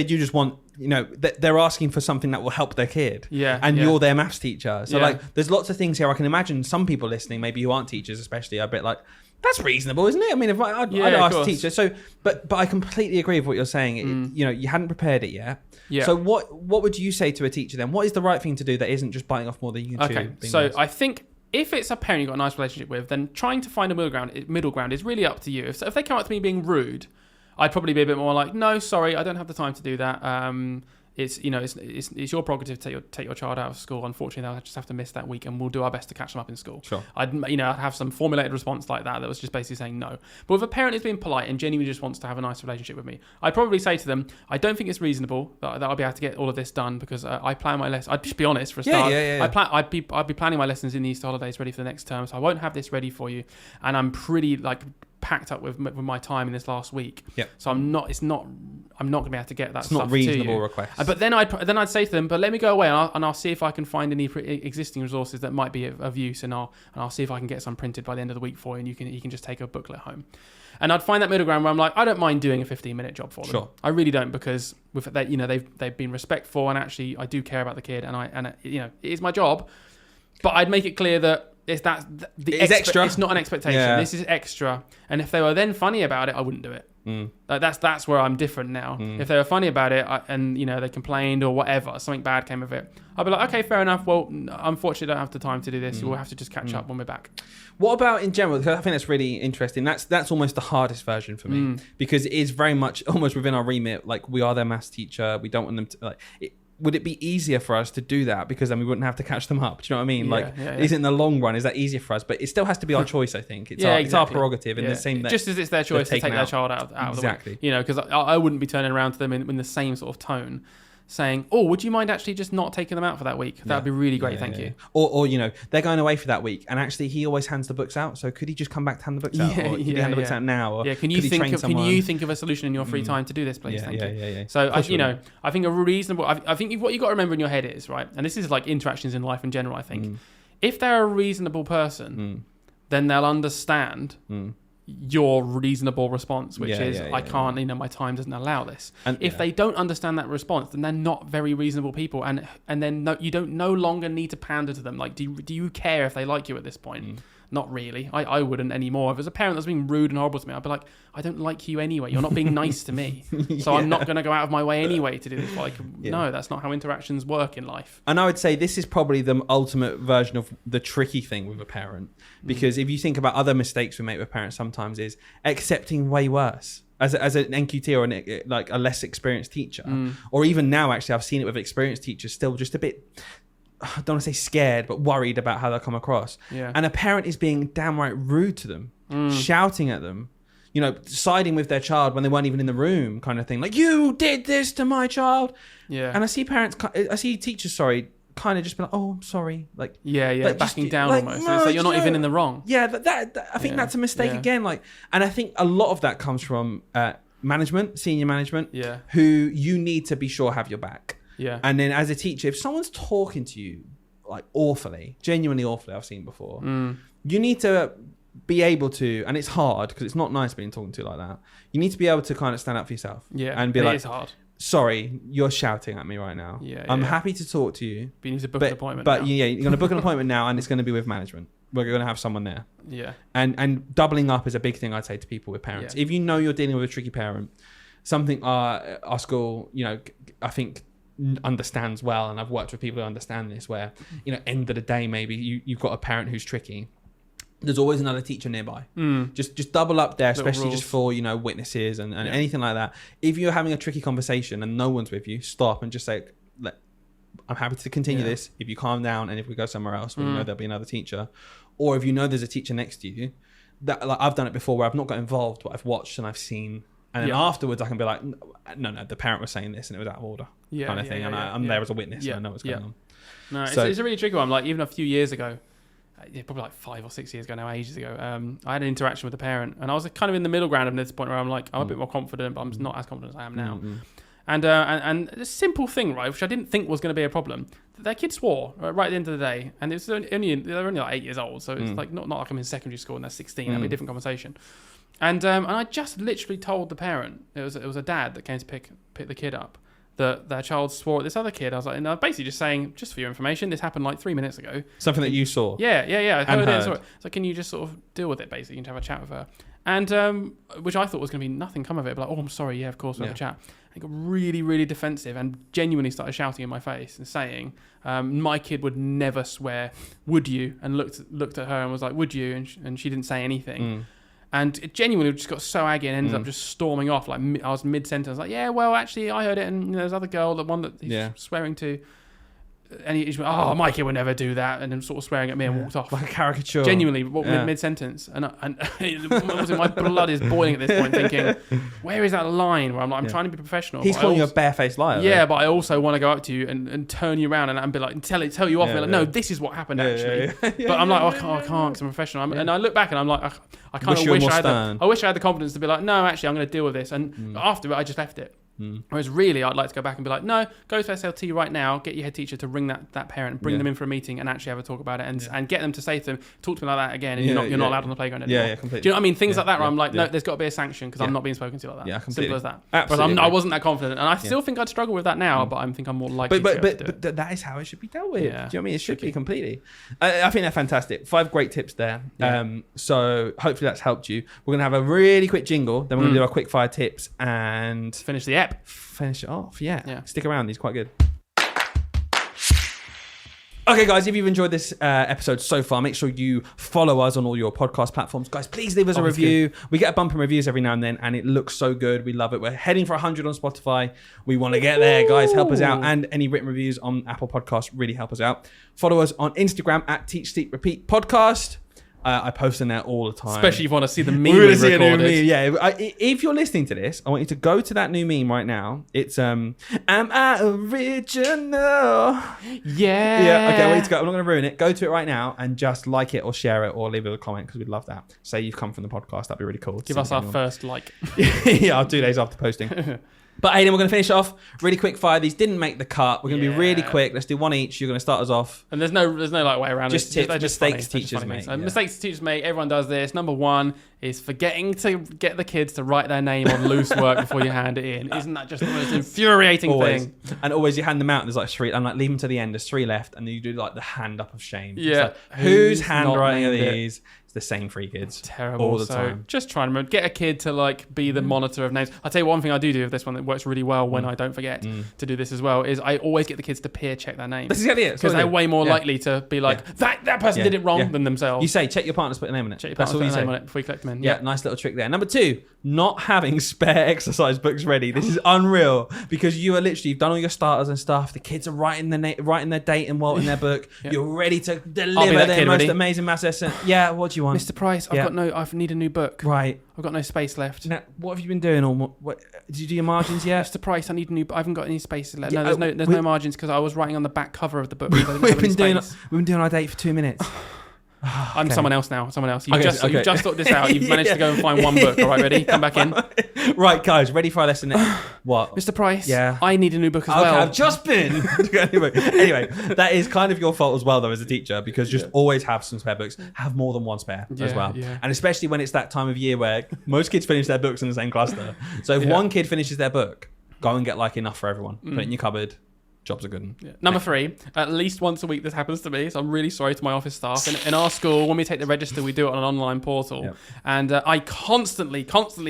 do just want, you know, they're asking for something that will help their kid. Yeah. And you're their maths teacher. So like, there's lots of things here. I can imagine some people listening, maybe who aren't teachers especially, are a bit like, that's reasonable, isn't it? I mean, if I'd ask a teacher. So, but I completely agree with what you're saying. You know, you hadn't prepared it yet. Yeah. So what would you say to a teacher then? What is the right thing to do that isn't just biting off more than you can chew? Okay, so I think if it's a parent you've got a nice relationship with, then trying to find a middle ground is really up to you. If they come up to me being rude, I'd probably be a bit more like, no, sorry, I don't have the time to do that. It's your prerogative to take your child out of school. Unfortunately, they'll just have to miss that week, and we'll do our best to catch them up in school. Sure. I'd have some formulated response like that was just basically saying no. But if a parent is being polite and genuinely just wants to have a nice relationship with me, I'd probably say to them, I don't think it's reasonable that I'll be able to get all of this done, because I plan my lessons. I'd just be honest for a start. I'd be planning my lessons in the Easter holidays ready for the next term, so I won't have this ready for you, and I'm pretty like packed up with my time in this last week. Yep. So I'm not going to be able to get that It's stuff not reasonable to you. request. But then I'd say to them, but let me go away and I'll see if I can find any existing resources that might be of use, and I'll see if I can get some printed by the end of the week for you, and you can just take a booklet home. And I'd find that middle ground where I'm like, I don't mind doing a 15-minute job for them. Sure. I really don't, because with that, they've been respectful, and actually I do care about the kid, and it is my job. But I'd make it clear that it's extra. It's not an expectation. Yeah. This is extra. And if they were then funny about it, I wouldn't do it. That's where I'm different now. If they were funny about it and they complained or whatever, something bad came of it, I'd be like, okay, fair enough. Well, unfortunately, I don't have the time to do this. We'll have to just catch up when we're back. What about in general? Because I think that's really interesting. That's almost the hardest version for me, because it is very much almost within our remit. Like, we are their maths teacher. We don't want them to would it be easier for us to do that, because then we wouldn't have to catch them up? Do you know what I mean? Is it in the long run, is that easier for us? But it still has to be our choice, I think. It's our prerogative in the same way. Just as it's their choice to take their child out of the way. Because I wouldn't be turning around to them in the same sort of tone, saying, oh, would you mind actually just not taking them out for that week? That'd be really great, thank you. Or they're going away for that week, and actually he always hands the books out, so could he just come back to hand the books out? Or could he hand the books out now? Or can you think of a solution in your free time to do this, please? Thank you. So I think a reasonable, I think what you got to remember in your head is, right, and this is like interactions in life in general, I think, if they're a reasonable person, then they'll understand your reasonable response, which is I can't, my time doesn't allow this. And if they don't understand that response, then they're not very reasonable people, and then you don't no longer need to pander to them. Like, do you care if they like you at this point? Not really. I wouldn't anymore. If there's a parent that's being rude and horrible to me, I'd be like, I don't like you anyway. You're not being nice to me. So I'm not going to go out of my way anyway to do this. No, that's not how interactions work in life. And I would say this is probably the ultimate version of the tricky thing with a parent. Because if you think about other mistakes we make with parents sometimes, is accepting way worse. As an NQT or a less experienced teacher. Or even now, actually, I've seen it with experienced teachers still just a bit, I don't want to say scared, but worried about how they'll come across. Yeah. And a parent is being downright rude to them, shouting at them, siding with their child when they weren't even in the room, kind of thing. Like, you did this to my child. Yeah. And I see teachers, kind of just be like, oh, I'm sorry. Like, backing down almost. No, it's like you're not even in the wrong. Yeah, I think that's a mistake again. And I think a lot of that comes from management, senior management, who you need to be sure have your back. Yeah. And then as a teacher, if someone's talking to you like awfully, genuinely awfully, I've seen before, you need to be able to, and it's hard because it's not nice being talked to like that. You need to be able to kind of stand up for yourself. Yeah. And be like, it's hard. Sorry, you're shouting at me right now. I'm happy to talk to you. But you need to book an appointment. But you're going to book an appointment now, and it's going to be with management. We're going to have someone there. Yeah. And doubling up is a big thing I'd say to people with parents. If you know you're dealing with a tricky parent, something our school, I think understands well, and I've worked with people who understand this, where end of the day, maybe you've got a parent who's tricky, there's always another teacher nearby. Just double up there, especially just for witnesses and anything like that. If you're having a tricky conversation and no one's with you, stop and just say, I'm happy to continue this if you calm down, and if we go somewhere else, we know there'll be another teacher. Or if there's a teacher next to you, that I've done it before where I've not got involved, but I've watched and I've seen. And then afterwards, I can be like, no, the parent was saying this and it was out of order, kind of thing. And I'm there as a witness and I know what's going on. No, it's a really tricky one. Like, even a few years ago, probably like 5 or 6 years ago now, ages ago, I had an interaction with a parent, and I was kind of in the middle ground at this point where I'm like, I'm a bit more confident, but I'm not as confident as I am now. And a simple thing, right, which I didn't think was going to be a problem. Their kid swore right at the end of the day, and it was they're only like 8 years old, so it's like not like I'm in secondary school and they're 16. That'd be a different conversation. And I just literally told the parent, it was a dad that came to pick the kid up, that their child swore at this other kid. I was like, and I was basically just saying, just for your information, this happened like 3 minutes ago. Something that you saw. Yeah. I heard it. So can you just sort of deal with it, basically, and have a chat with her? And which I thought was going to be nothing come of it, but like, oh, I'm sorry, of course, we'll have a chat. And got really, really defensive and genuinely started shouting in my face and saying, my kid would never swear, would you? And looked at her and was like, would you? And she didn't say anything. And it genuinely just got so aggy and ended up just storming off. Like, I was mid-sentence, like, yeah, well, actually, I heard it, and there's other girl, the one that he's swearing to. and he just went, "Oh, my kid would never do that," and then sort of swearing at me and walked off. Like a caricature. Genuinely, mid sentence, and my blood is boiling at this point, thinking, "Where is that line where I'm like, I'm trying to be professional?" He's calling you a barefaced liar. Yeah, though. but I also want to go up to you and turn you around and be like, tell you off. Yeah, And be like, no, this is what happened actually. Yeah. But I'm like, I can't because I'm a professional. And I look back and I'm like, I kind of wish I had the confidence to be like, no, actually, I'm going to deal with this. And after it, I just left it. Whereas really, I'd like to go back and be like, no, go to SLT right now, get your head teacher to ring that parent and bring them in for a meeting and actually have a talk about it and get them to say to them, talk to me like that again, and you're not allowed on the playground anymore. Yeah, completely. Do you know what I mean? Things like that where I'm like, no, there's got to be a sanction because I'm not being spoken to like that. Yeah, completely. Simple as that. Absolutely. But I wasn't that confident, and I still think I'd struggle with that now, but I think I'm more likely to do it. But that is how it should be dealt with. Yeah. Do you know what I mean? It should be completely. I think they're fantastic. 5 great tips there. Yeah. So hopefully that's helped you. We're going to have a really quick jingle. Then we're going to do our quick fire tips and Finish the app. finish it off. Yeah. Stick around. He's quite good. Okay, guys, if you've enjoyed this episode so far, make sure you follow us on all your podcast platforms. Guys, please leave us a review. We get a bump in reviews every now and then, and it looks so good. We love it. We're heading for 100 on Spotify. We want to get there, guys. Help us out. And any written reviews on Apple Podcasts really help us out. Follow us on Instagram at Teach, Sleep, Repeat Podcast. I post in there all the time. Especially if you want to see the meme We're we see a new recorded. meme. Yeah, if you're listening to this, I want you to go to that new meme right now. It's Am I original? Yeah. Okay, I want you to go. I'm not going to ruin it. Go to it right now and just like it or share it or leave it a comment because we'd love that. Say you've come from the podcast. That'd be really cool. Give us our first like. Yeah, 2 days after posting. But Aiden, we're going to finish off really quick fire. These didn't make the cut. We're going to be really quick. Let's do one each. You're going to start us off. And there's no like way around just it. Tips, mistakes teachers make. Mistakes teachers make. Everyone does this. Number 1 is forgetting to get the kids to write their name on loose work before you hand it in. Isn't that just the most infuriating thing? And always you hand them out and there's like 3. I'm like, leave them to the end. There's 3 left. And then you do like the hand up of shame. Yeah. Like, whose handwriting are these? The same 3 kids. Terrible. All the time. Just try and get a kid to like be the monitor of names. I'll tell you one thing I do with this one that works really well when I don't forget to do this as well is I always get the kids to peer check their names. That's exactly it. Because they're way more likely to be like, that person did it wrong than themselves. You say, check your partner's put a name on it. Check your That's partner's all put you a name say. on it before you collect them in. Yeah, nice little trick there. Number 2, not having spare exercise books ready. This is unreal because you've done all your starters and stuff. The kids are writing their date and Walt in their book. You're ready to deliver their most amazing maths lesson. Yeah, what do you want? Mr. Price, I need a new book. Right. I've got no space left. Now, what have you been doing? Or what did you do your margins yet? Mr. Price, I haven't got any space left. Yeah, No, there's no margins because I was writing on the back cover of the book. We've been doing our date for 2 minutes. I'm someone else now. You've just sorted this out. You've managed to go and find one book. All right, ready? Come back in. Right, guys, ready for our lesson. What? Mr. Price, yeah, I need a new book as well. I've just been. Anyway, that is kind of your fault as well, though, as a teacher, because just always have some spare books. Have more than one spare as well. Yeah. And especially when it's that time of year where most kids finish their books in the same cluster. So if one kid finishes their book, go and get like enough for everyone. Put it in your cupboard. Jobs are good. Yeah. Number 3, at least once a week this happens to me, so I'm really sorry to my office staff. In our school, when we take the register, we do it on an online portal, and I constantly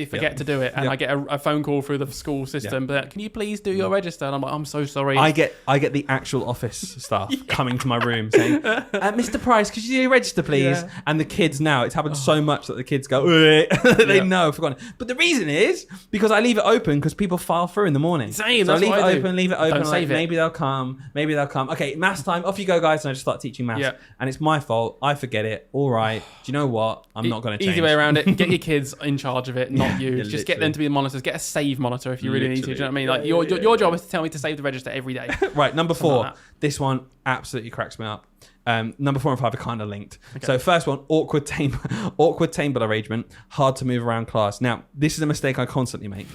forget to do it, and I get a phone call through the school system. But can you please do your register? And I'm like, I'm so sorry. I get the actual office staff coming to my room saying, Mr. Price, could you do your register, please? Yeah. And the kids now, it's happened so much that the kids go, they know I've forgotten. But the reason is because I leave it open because people file through in the morning. Same. So That's I leave it open. Don't save it. Maybe they'll come. Okay, maths time. Off you go, guys. And I just start teaching maths. Yeah. And it's my fault. I forget it. All right. Do you know what? I'm not going to change. Easy way around it. Get your kids in charge of it, not you. Just get them to be the monitors. Get a save monitor if you really need to. Do you know what I mean? Like your job is to tell me to save the register every day. Right. Number 4. Like this one absolutely cracks me up. Number 4 and 5 are kind of linked. Okay. So first one, awkward table arrangement, hard to move around class. Now, this is a mistake I constantly make.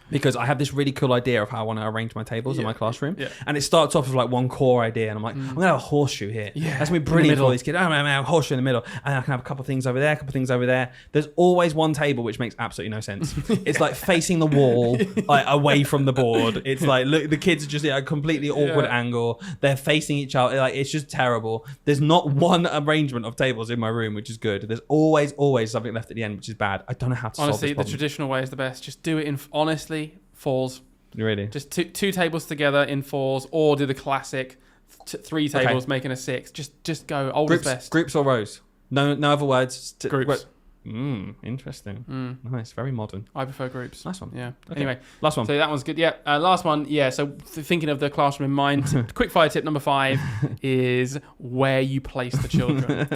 Because I have this really cool idea of how I want to arrange my tables in my classroom. Yeah. And it starts off with like one core idea. And I'm like, I'm going to have a horseshoe here. Yeah. That's going to be brilliant for all these kids. I'm going to have a horseshoe in the middle. And I can have a couple of things over there, a couple of things over there. There's always one table which makes absolutely no sense. It's like facing the wall, like away from the board. It's like, look, the kids are just at a completely awkward angle. They're facing each other. Like, it's just terrible. There's not one arrangement of tables in my room which is good. There's always something left at the end which is bad. I don't know how to solve this problem. Honestly, the traditional way is the best. Just do it in, fours. Really? Just two tables together in 4s, or do the classic 3 tables making a 6. Just go. Old is best. Groups or rows? No other words. Groups. Interesting. Nice. Very modern. I prefer groups. Nice one. Yeah. Okay. Anyway, Last one. so that one's good. Yeah. Last one. Yeah. So thinking of the classroom in mind, quick fire tip number 5 is where you place the children.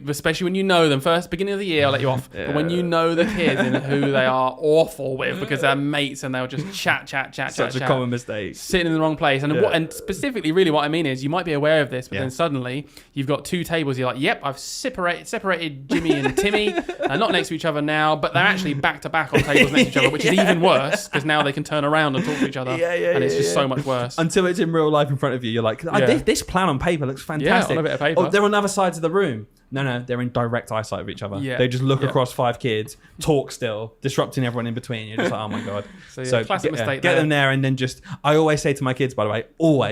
Especially when you know them. First, beginning of the year, I'll let you off. But when you know the kids and who they are awful with because they're mates and they'll just chat. Such a common mistake. Sitting in the wrong place. And specifically, really what I mean is you might be aware of this, but then suddenly you've got 2 tables. You're like, yep, I've separated Jimmy and Timmy. They're not next to each other now, but they're actually back to back on tables next to each other, which is even worse because now they can turn around and talk to each other. And it's just so much worse. Until it's in real life in front of you, you're like, this plan on paper looks fantastic. Yeah, on a bit of paper. Oh, they're on other sides of the room. No, they're in direct eyesight of each other. Yeah. They just look across 5 kids, talk still, disrupting everyone in between. You're just like, oh my God. So classic mistake get there. them there and then I always say to my kids, by the way,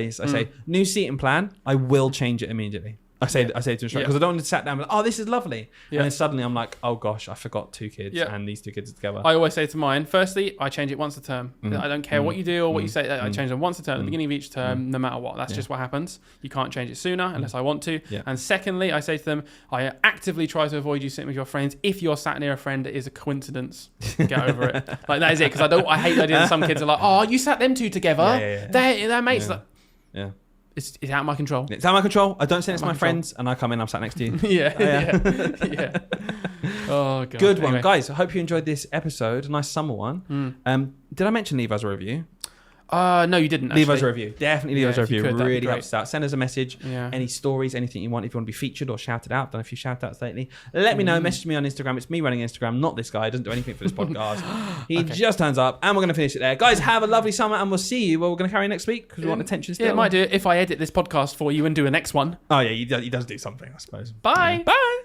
I say, new seating plan, I will change it immediately. I say to instructor because I don't want to sat down and be like, oh, this is lovely. And then suddenly I'm like, oh gosh, I forgot 2 kids and these 2 kids are together. I always say to mine, firstly, I change it once a term. I don't care what you do or what you say. I change them once a term at the beginning of each term, no matter what. That's just what happens. You can't change it sooner unless I want to. And secondly, I say to them, I actively try to avoid you sitting with your friends. If you're sat near a friend, it is a coincidence. Get over it. Like that is it. Because I hate the idea that some kids are like, oh, you sat them 2 together. They're mates. Yeah. It's out of my control. It's out of my control. I don't say it's my friends, and I come in, I'm sat next to you. Yeah. Oh, God. Good one. Guys, I hope you enjoyed this episode. A nice summer one. Did I mention leave us a review? No, you didn't. Leave us a review. Definitely leave us a review. Could, really helps us out. Send us a message. Yeah. Any stories, anything you want. If you want to be featured or shouted out. Done a few shout outs lately. Let me know. Message me on Instagram. It's me running Instagram, not this guy. He doesn't do anything for this podcast. He just turns up, and we're going to finish it there. Guys, have a lovely summer, and we'll see you. Well, we're going to carry next week because we want attention still. Yeah, it might do it if I edit this podcast for you and do a next one. Oh, yeah, he does do something, I suppose. Bye. Yeah. Bye.